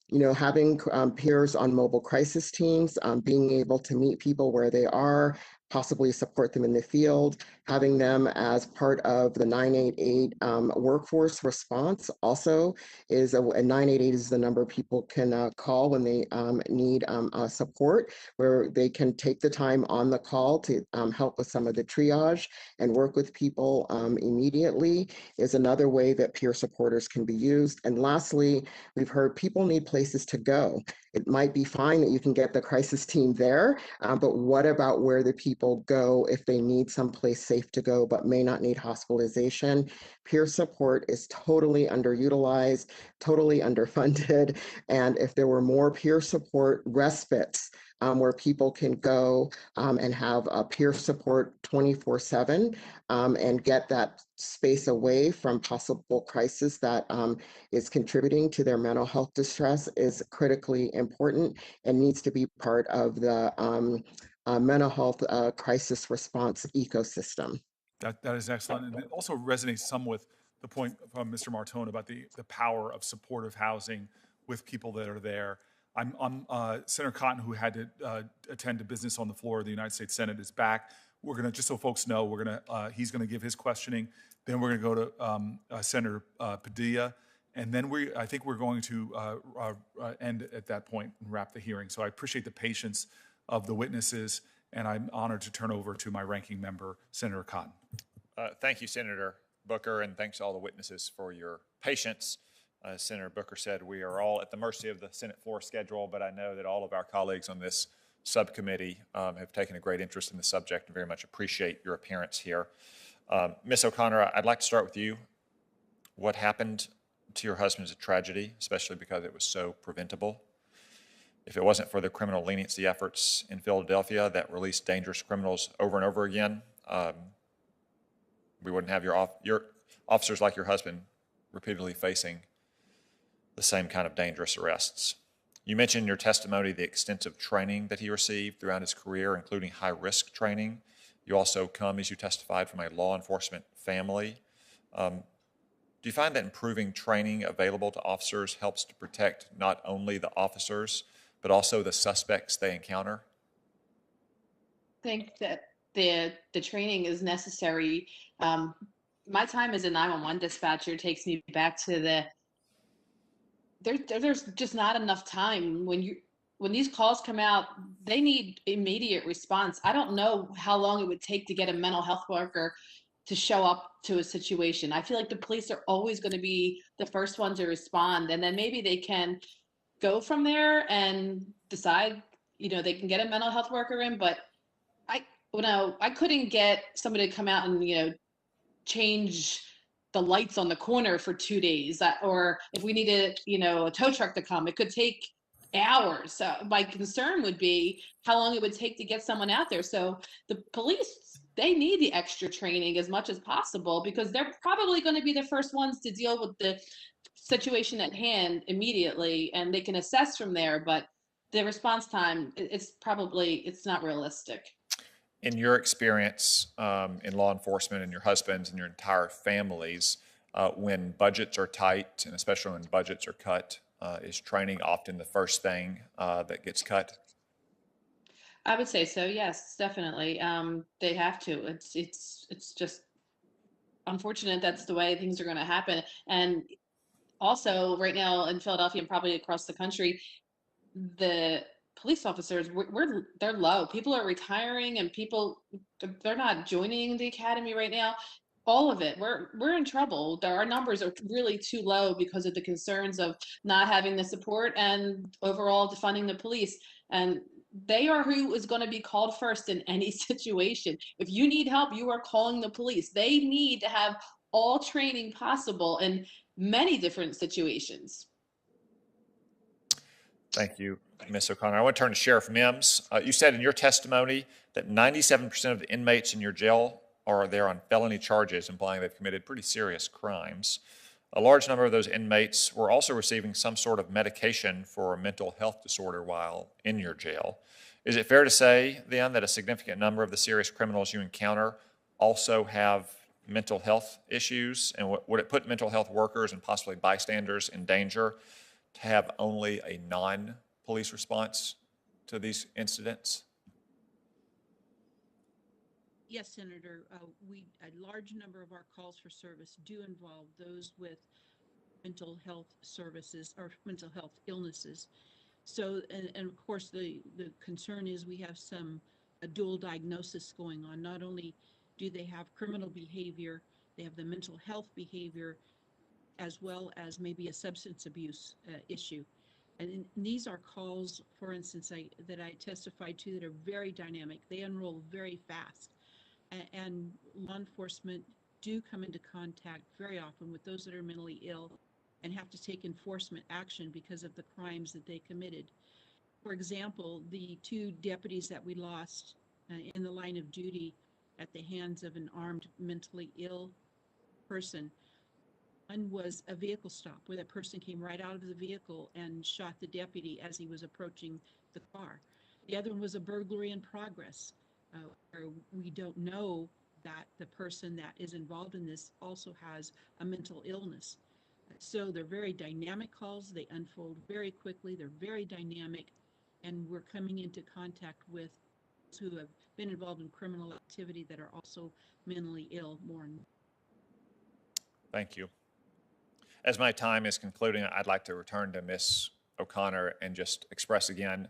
Speaker 5: you know, having peers on mobile crisis teams, being able to meet people where they are, possibly support them in the field, having them as part of the 988 workforce response also is, 988 is the number people can call when they need support, where they can take the time on the call to help with some of the triage and work with people immediately is another way that peer supporters can be used. And lastly, we've heard people need places to go. It might be fine that you can get the crisis team there, but what about where the people go if they need someplace safe to go but may not need hospitalization? Peer support is totally underutilized, totally underfunded, and if there were more peer support respites where people can go and have peer support 24/7 and get that space away from possible crisis that is contributing to their mental health distress is critically important and needs to be part of the mental health crisis response ecosystem.
Speaker 2: That is excellent. And it also resonates some with the point from Mr. Martone about the power of supportive housing with people that are there. Senator Cotton, who had to attend to business on the floor of the United States Senate, is back. We're going to, just so folks know, he's going to give his questioning. Then we're going to go to Senator Padilla. And then I think we're going to end at that point and wrap the hearing. So I appreciate the patience of the witnesses, and I'm honored to turn over to my ranking member, Senator Cotton.
Speaker 1: Thank you, Senator Booker, and thanks to all the witnesses for your patience. As Senator Booker said, we are all at the mercy of the Senate floor schedule, but I know that all of our colleagues on this subcommittee have taken a great interest in the subject and very much appreciate your appearance here. Ms. O'Connor, I'd like to start with you. What happened to your husband is a tragedy, especially because it was so preventable. If it wasn't for the criminal leniency efforts in Philadelphia that released dangerous criminals over and over again, we wouldn't have your officers like your husband repeatedly facing the same kind of dangerous arrests. You mentioned in your testimony the extensive training that he received throughout his career, including high-risk training. You also come, as you testified, from a law enforcement family. Do you find that improving training available to officers helps to protect not only the officers, but also the suspects they encounter?
Speaker 8: I think that the training is necessary. My time as a 911 dispatcher takes me back to there's just not enough time when these calls come out. They need immediate response. I don't know how long it would take to get a mental health worker to show up to a situation. I feel like the police are always going to be the first one to respond, and then maybe they can go from there and decide, they can get a mental health worker in. But I couldn't get somebody to come out and change the lights on the corner for 2 days, or if we needed a tow truck to come, it could take hours. So my concern would be how long it would take to get someone out there. So the police, they need the extra training as much as possible, because they're probably going to be the first ones to deal with the situation at hand immediately, and they can assess from there. But the response time, it's not realistic.
Speaker 1: In your experience in law enforcement and your husband's and your entire families, when budgets are tight, and especially when budgets are cut, is training often the first thing that gets cut?
Speaker 8: I would say so. Yes, definitely. They have to. It's just unfortunate that's the way things are going to happen. And also, right now in Philadelphia and probably across the country, the police officers they're low. People are retiring, and they're not joining the academy right now. All of it, we're in trouble. Our numbers are really too low because of the concerns of not having the support and overall defunding the police. And they are who is going to be called first in any situation. If you need help, you are calling the police. They need to have all training possible in many different situations.
Speaker 1: Thank you, Ms. O'Connor. I want to turn to Sheriff Mims. You said in your testimony that 97% of the inmates in your jail are there on felony charges, implying they've committed pretty serious crimes. A large number of those inmates were also receiving some sort of medication for a mental health disorder while in your jail. Is it fair to say, then, that a significant number of the serious criminals you encounter also have mental health issues? And would it put mental health workers and possibly bystanders in danger to have only a non-police response to these incidents?
Speaker 6: Yes, Senator. A large number of our calls for service do involve those with mental health services or mental health illnesses. So, and of course, the concern is we have a dual diagnosis going on. Not only do they have criminal behavior, they have the mental health behavior, as well as maybe a substance abuse issue. And these are calls, for instance, that I testified to that are very dynamic. They enroll very fast. And law enforcement do come into contact very often with those that are mentally ill and have to take enforcement action because of the crimes that they committed. For example, the 2 deputies that we lost in the line of duty at the hands of an armed mentally ill person. One was a vehicle stop where that person came right out of the vehicle and shot the deputy as he was approaching the car. The other one was a burglary in progress, where we don't know that the person that is involved in this also has a mental illness. So they're very dynamic calls. They unfold very quickly. They're very dynamic. And we're coming into contact with those who have been involved in criminal activity that are also mentally ill more and more.
Speaker 1: Thank you. As my time is concluding, I'd like to return to Ms. O'Connor and just express again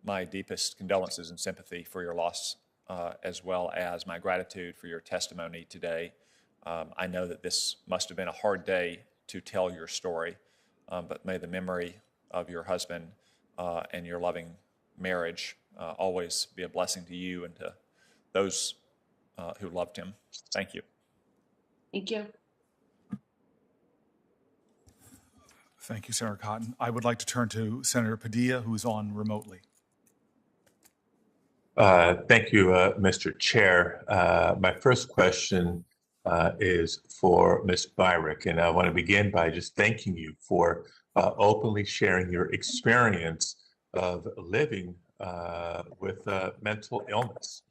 Speaker 1: my deepest condolences and sympathy for your loss, as well as my gratitude for your testimony today. I know that this must have been a hard day to tell your story, but may the memory of your husband and your loving marriage always be a blessing to you and to those who loved him. Thank you.
Speaker 8: Thank you.
Speaker 2: Thank you, Senator Cotton. I would like to turn to Senator Padilla, who is on remotely.
Speaker 12: Thank you, Mr. Chair. My first question is for Ms. Byrick, and I want to begin by just thanking you for openly sharing your experience of living with mental illness.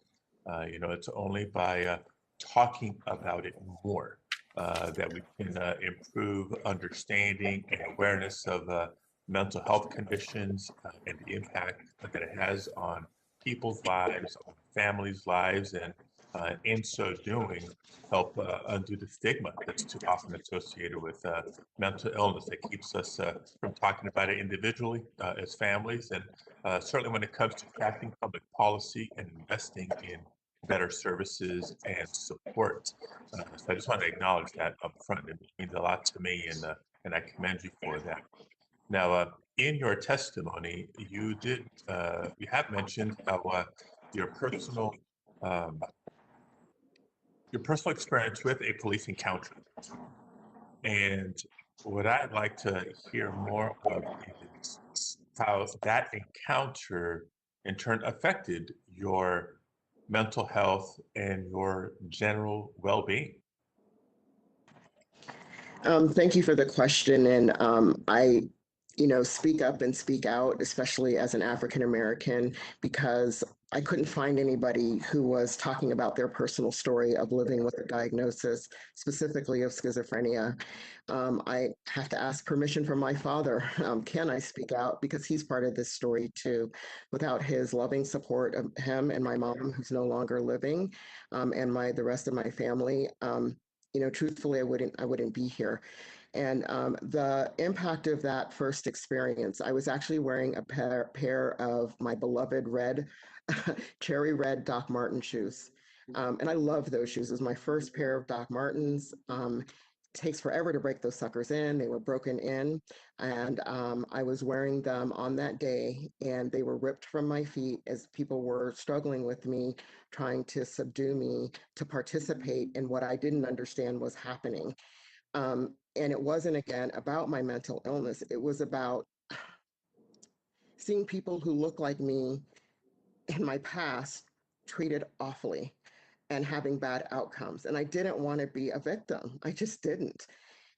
Speaker 12: It's only by talking about it more that we can improve understanding and awareness of mental health conditions and the impact that it has on people's lives, on families' lives, and in so doing, help undo the stigma that's too often associated with mental illness that keeps us from talking about it individually as families, and certainly when it comes to crafting public policy and investing in better services and support. So I just want to acknowledge that up front. It means a lot to me, and I commend you for that. Now, in your testimony, you have mentioned how your personal experience with a police encounter, and what I'd like to hear more of is how that encounter in turn affected your mental health and your general well-being.
Speaker 5: Thank you for the question. And I speak up and speak out, especially as an African American, because I couldn't find anybody who was talking about their personal story of living with a diagnosis, specifically of schizophrenia. I have to ask permission from my father. Can I speak out? Because he's part of this story too. Without his loving support of him and my mom, who's no longer living, and the rest of my family, truthfully, I wouldn't be here. And the impact of that first experience, I was actually wearing a pair of my beloved red, cherry red Doc Marten shoes. And I love those shoes. It was my first pair of Doc Martens. Takes forever to break those suckers in. They were broken in. And I was wearing them on that day, and they were ripped from my feet as people were struggling with me, trying to subdue me to participate in what I didn't understand was happening. And it wasn't, again, about my mental illness. It was about seeing people who look like me in my past treated awfully and having bad outcomes. And I didn't want to be a victim. I just didn't.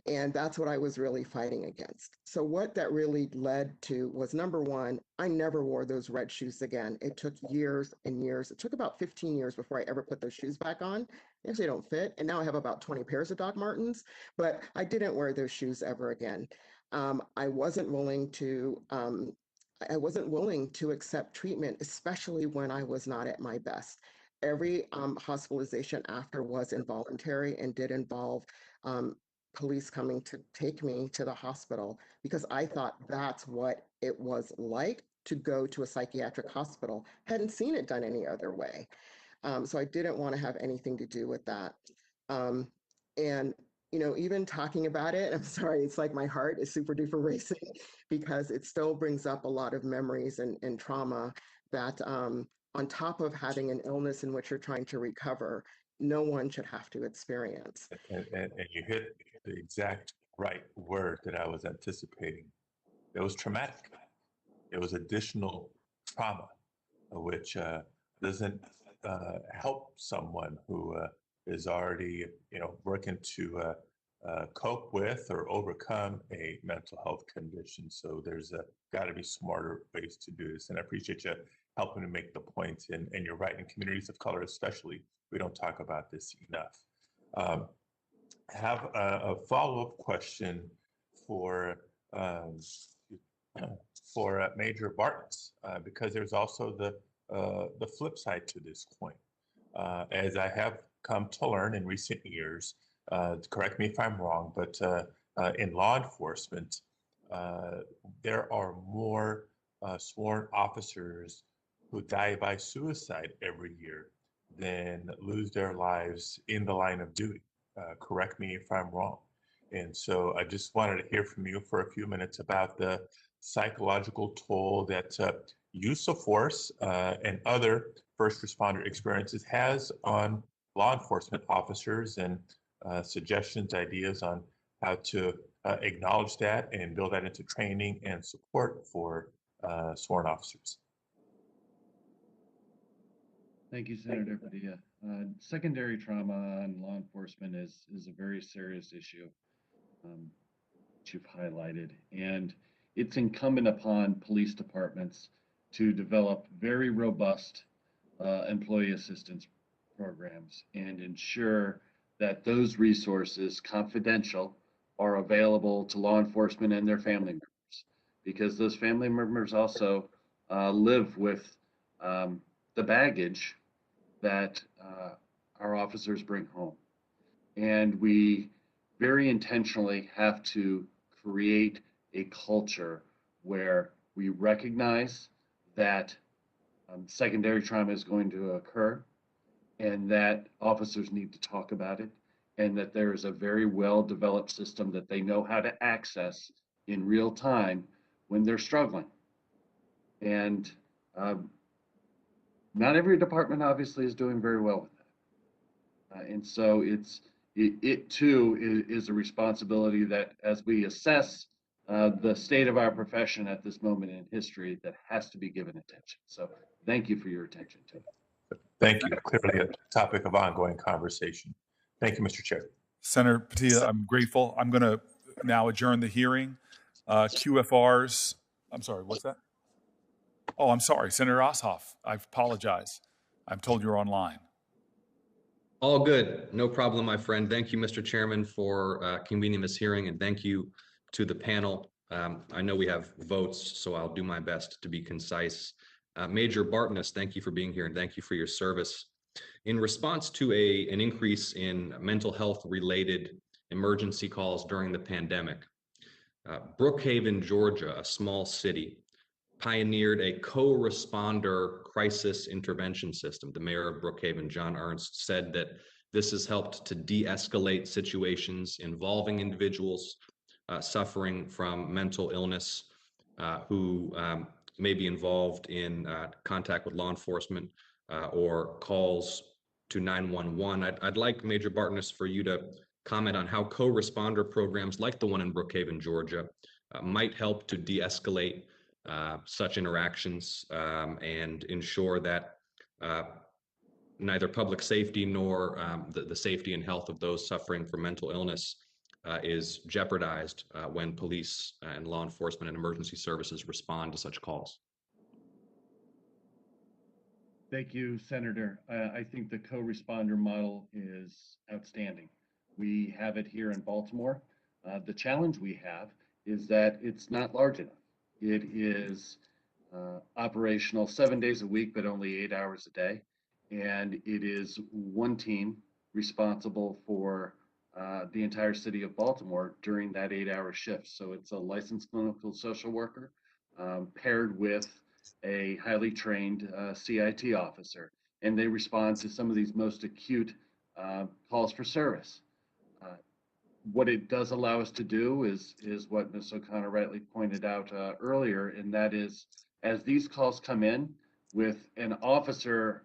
Speaker 5: And that's what I was really fighting against. So what that really led to was, number one, I never wore those red shoes again. It took years and years. It took about 15 years before I ever put those shoes back on. They actually don't fit. And now I have about 20 pairs of Doc Martens, but I didn't wear those shoes ever again. I wasn't willing to accept treatment, especially when I was not at my best. Every hospitalization after was involuntary and did involve police coming to take me to the hospital, because I thought that's what it was like to go to a psychiatric hospital. Hadn't seen it done any other way. So I didn't want to have anything to do with that. And even talking about it, I'm sorry, it's like my heart is super duper racing, because it still brings up a lot of memories and trauma that, on top of having an illness in which you're trying to recover, no one should have to experience.
Speaker 12: And you hit the exact right word that I was anticipating. It was traumatic. It was additional trauma, which doesn't help someone who is already, working to cope with or overcome a mental health condition. So there's got to be smarter ways to do this. And I appreciate you helping to make the point. And you're right, in communities of color especially, we don't talk about this enough. Have a follow-up question for Major Bartels, because there's also the flip side to this coin. As I have come to learn in recent years, correct me if I'm wrong, but in law enforcement, there are more sworn officers who die by suicide every year than lose their lives in the line of duty. Correct me if I'm wrong. And so I just wanted to hear from you for a few minutes about the psychological toll that use of force and other first responder experiences has on law enforcement officers, and suggestions, ideas on how to acknowledge that and build that into training and support for sworn officers.
Speaker 3: Thank you, Senator Padilla. Secondary trauma in law enforcement is a very serious issue, which you've highlighted. And it's incumbent upon police departments to develop very robust employee assistance programs and ensure that those resources, confidential, are available to law enforcement and their family members, because those family members also live with the baggage that our officers bring home. And we very intentionally have to create a culture where we recognize that secondary trauma is going to occur, and that officers need to talk about it, and that there is a very well-developed system that they know how to access in real time when they're struggling. And not every department obviously is doing very well with that. And so it too is a responsibility that, as we assess the state of our profession at this moment in history, that has to be given attention. So thank you for your attention to it.
Speaker 12: Thank you. Clearly a topic of ongoing conversation. Thank you, Mr. Chair.
Speaker 2: Senator Padilla, I'm grateful. I'm going to now adjourn the hearing. QFRs. I'm sorry, what's that? Oh, I'm sorry, Senator Ossoff. I apologize. I'm told you're online.
Speaker 13: All good. No problem, my friend. Thank you, Mr. Chairman, for convening this hearing, and thank you to the panel. I know we have votes, so I'll do my best to be concise. Major Bartness, thank you for being here, and thank you for your service. In response to an increase in mental health-related emergency calls during the pandemic, Brookhaven, Georgia, a small city, pioneered a co-responder crisis intervention system. The mayor of Brookhaven, John Ernst, said that this has helped to de-escalate situations involving individuals suffering from mental illness who may be involved in contact with law enforcement or calls to 911. I'd like, Major Bartness, for you to comment on how co-responder programs like the one in Brookhaven, Georgia, might help to de-escalate such interactions and ensure that neither public safety nor the safety and health of those suffering from mental illness is jeopardized when police and law enforcement and emergency services respond to such calls.
Speaker 3: Thank you, Senator. I think the co-responder model is outstanding. We have it here in Baltimore. The challenge we have is that it's not large enough. It is operational 7 days a week, but only 8 hours a day. And it is one team responsible for the entire city of Baltimore during that 8-hour shift. So it's a licensed clinical social worker paired with a highly trained CIT officer. And they respond to some of these most acute calls for service. What it does allow us to do is what Ms. O'Connor rightly pointed out earlier, and that is, as these calls come in with an officer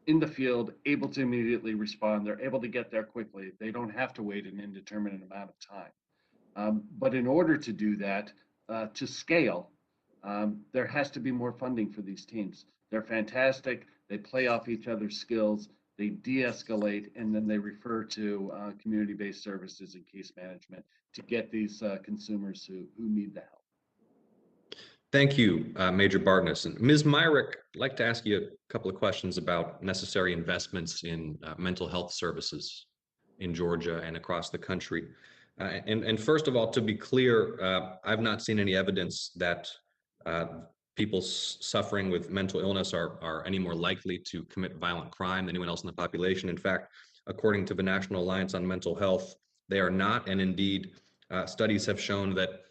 Speaker 3: in the field able to immediately respond, they're able to get there quickly. They don't have to wait an indeterminate amount of time. But in order to do that, to scale, there has to be more funding for these teams. They're fantastic. They play off each other's skills. They de-escalate, and then they refer to community-based services and case management to get these consumers who need the help.
Speaker 13: Thank you, Major Bartness. And Ms. Myrick, I'd like to ask you a couple of questions about necessary investments in mental health services in Georgia and across the country. And first of all, to be clear, I've not seen any evidence that people suffering with mental illness are any more likely to commit violent crime than anyone else in the population. In fact, according to the National Alliance on Mental Health, they are not. And indeed, studies have shown that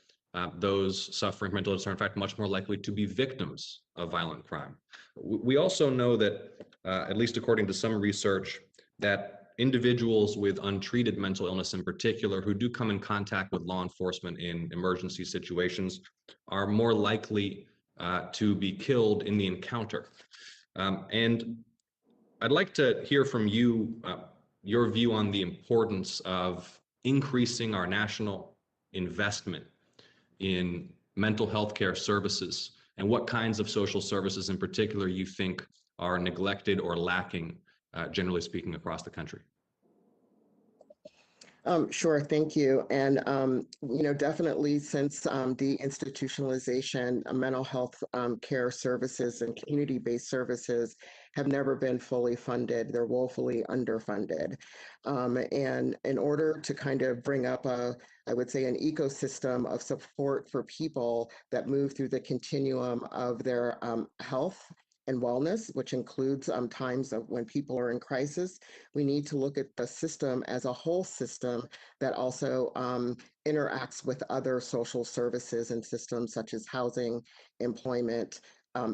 Speaker 13: those suffering from mental illness are in fact much more likely to be victims of violent crime. We also know that, at least according to some research, that individuals with untreated mental illness in particular who do come in contact with law enforcement in emergency situations are more likely to be killed in the encounter. And I'd like to hear from you, your view on the importance of increasing our national investment in mental health care services and what kinds of social services in particular you think are neglected or lacking, generally speaking, across the country.
Speaker 5: Sure, thank you. And, definitely since the institutionalization, mental health care services and community-based services have never been fully funded. They're woefully underfunded. And in order to kind of bring up I would say, an ecosystem of support for people that move through the continuum of their health and wellness, which includes times of when people are in crisis, we need to look at the system as a whole system that also interacts with other social services and systems such as housing, employment,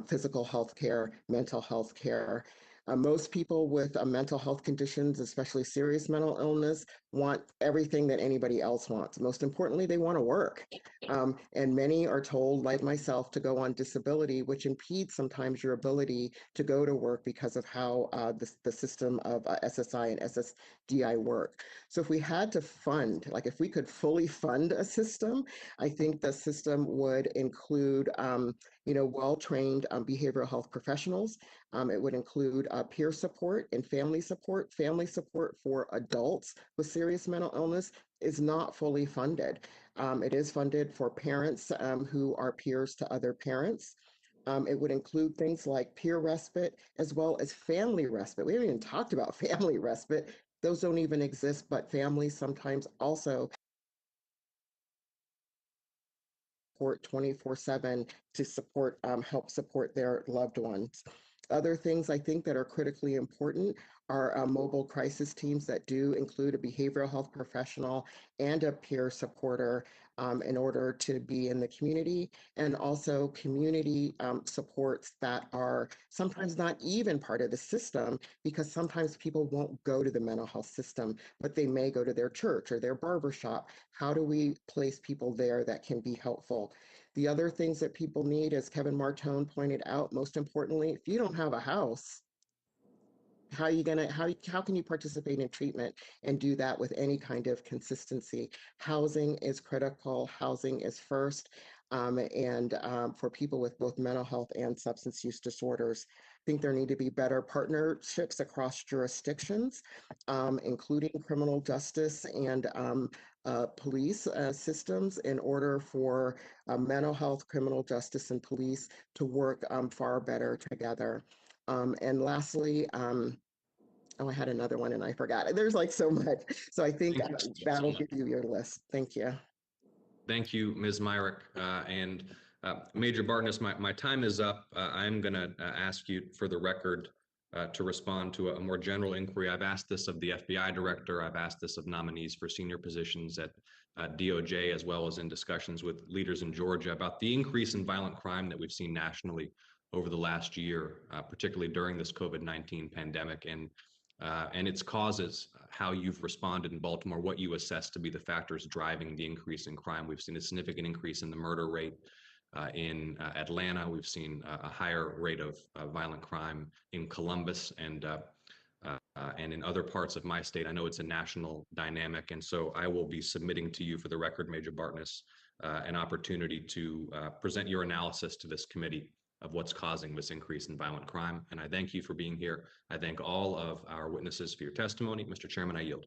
Speaker 5: physical health care, mental health care. Most people with mental health conditions, especially serious mental illness, want everything that anybody else wants. Most importantly, they want to work. And many are told, like myself, to go on disability, which impedes sometimes your ability to go to work because of how the system of SSI and SSDI work. So if we had to fund, like if we could fully fund a system, I think the system would include well-trained behavioral health professionals. It would include peer support and family support. Family support for adults with serious mental illness is not fully funded. It is funded for parents who are peers to other parents. It would include things like peer respite as well as family respite. We haven't even talked about family respite. Those don't even exist, but families sometimes also support 24/7 to support, help support their loved ones. Other things I think that are critically important are mobile crisis teams that do include a behavioral health professional and a peer supporter in order to be in the community, and also community supports that are sometimes not even part of the system, because sometimes people won't go to the mental health system, but they may go to their church or their barber shop. How do we place people there that can be helpful? The other things that people need, as Kevin Martone pointed out, most importantly, if you don't have a house, how can you participate in treatment and do that with any kind of consistency? Housing is critical. Housing is first. And for people with both mental health and substance use disorders, I think there need to be better partnerships across jurisdictions, including criminal justice and police systems, in order for mental health, criminal justice, and police to work far better together. And lastly, oh, I had another one and I forgot it. There's like so much. So I think that'll give you your list. Thank you.
Speaker 13: Thank you, Ms. Myrick. And Major Bartness, my time is up. I'm going to ask you for the record to respond to a more general inquiry. I've asked this of the FBI director. I've asked this of nominees for senior positions at DOJ, as well as in discussions with leaders in Georgia about the increase in violent crime that we've seen nationally over the last year, particularly during this COVID-19 pandemic, and its causes, how you've responded in Baltimore, what you assess to be the factors driving the increase in crime. We've seen a significant increase in the murder rate in Atlanta. We've seen a higher rate of violent crime in Columbus and in other parts of my state. I know it's a national dynamic, and so I will be submitting to you for the record, Major Bartness, an opportunity to present your analysis to this committee of what's causing this increase in violent crime. And I thank you for being here. I thank all of our witnesses for your testimony. Mr. Chairman, I yield.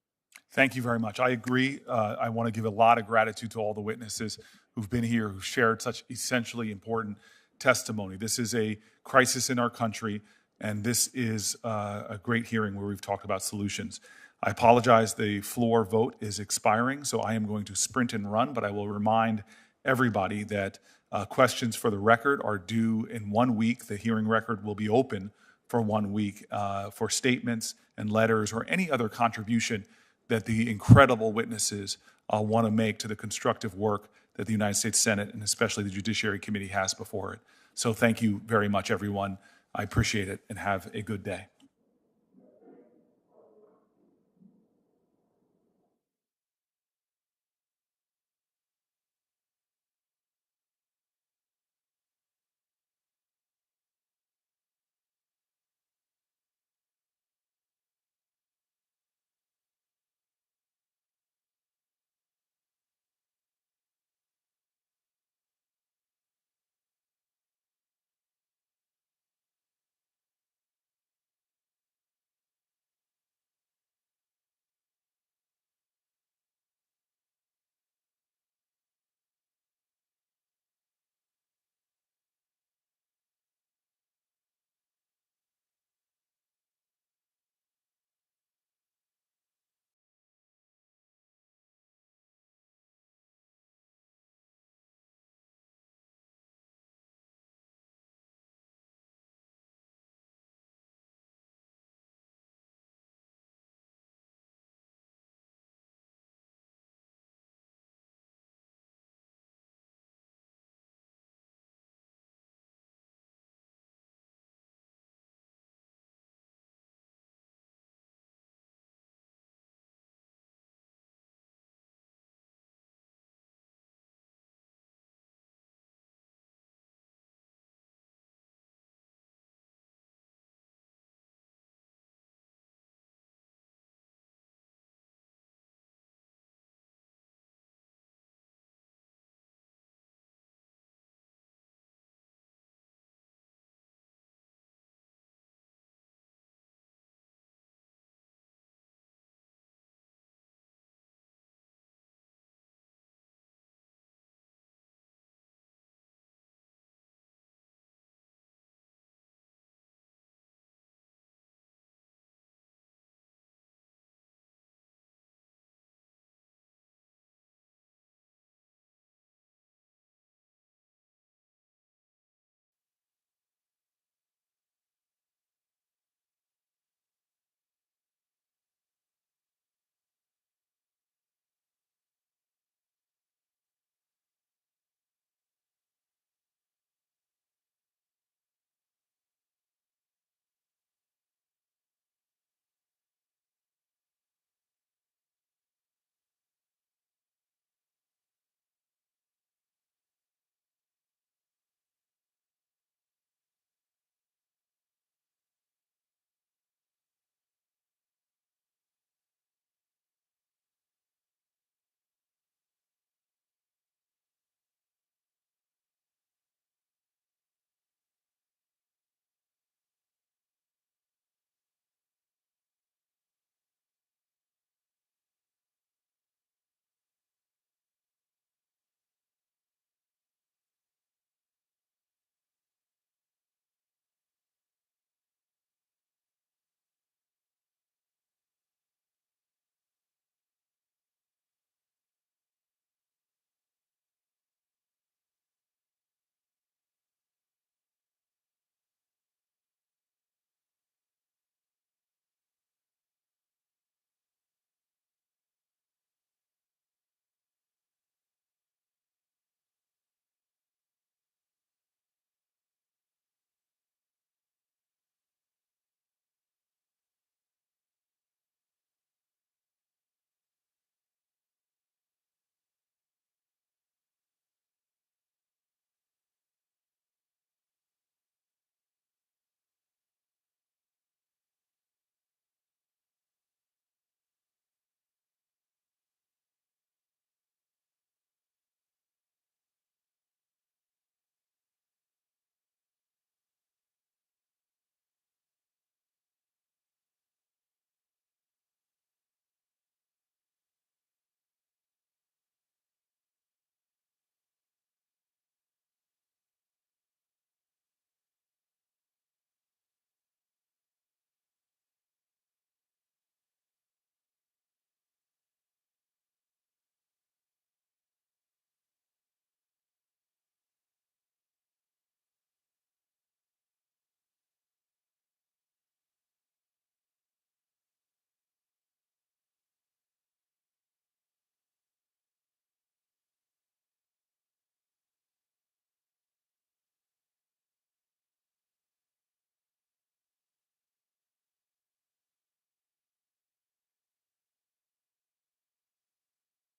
Speaker 2: Thank you very much. I agree. I want to give a lot of gratitude to all the witnesses who've been here, who shared such essentially important testimony. This is a crisis in our country, and this is a great hearing where we've talked about solutions. I apologize, the floor vote is expiring, so I am going to sprint and run, but I will remind everybody that questions for the record are due in 1 week. The hearing record will be open for 1 week for statements and letters or any other contribution that the incredible witnesses want to make to the constructive work that the United States Senate and especially the Judiciary Committee has before it. So thank you very much, everyone. I appreciate it, and have a good day.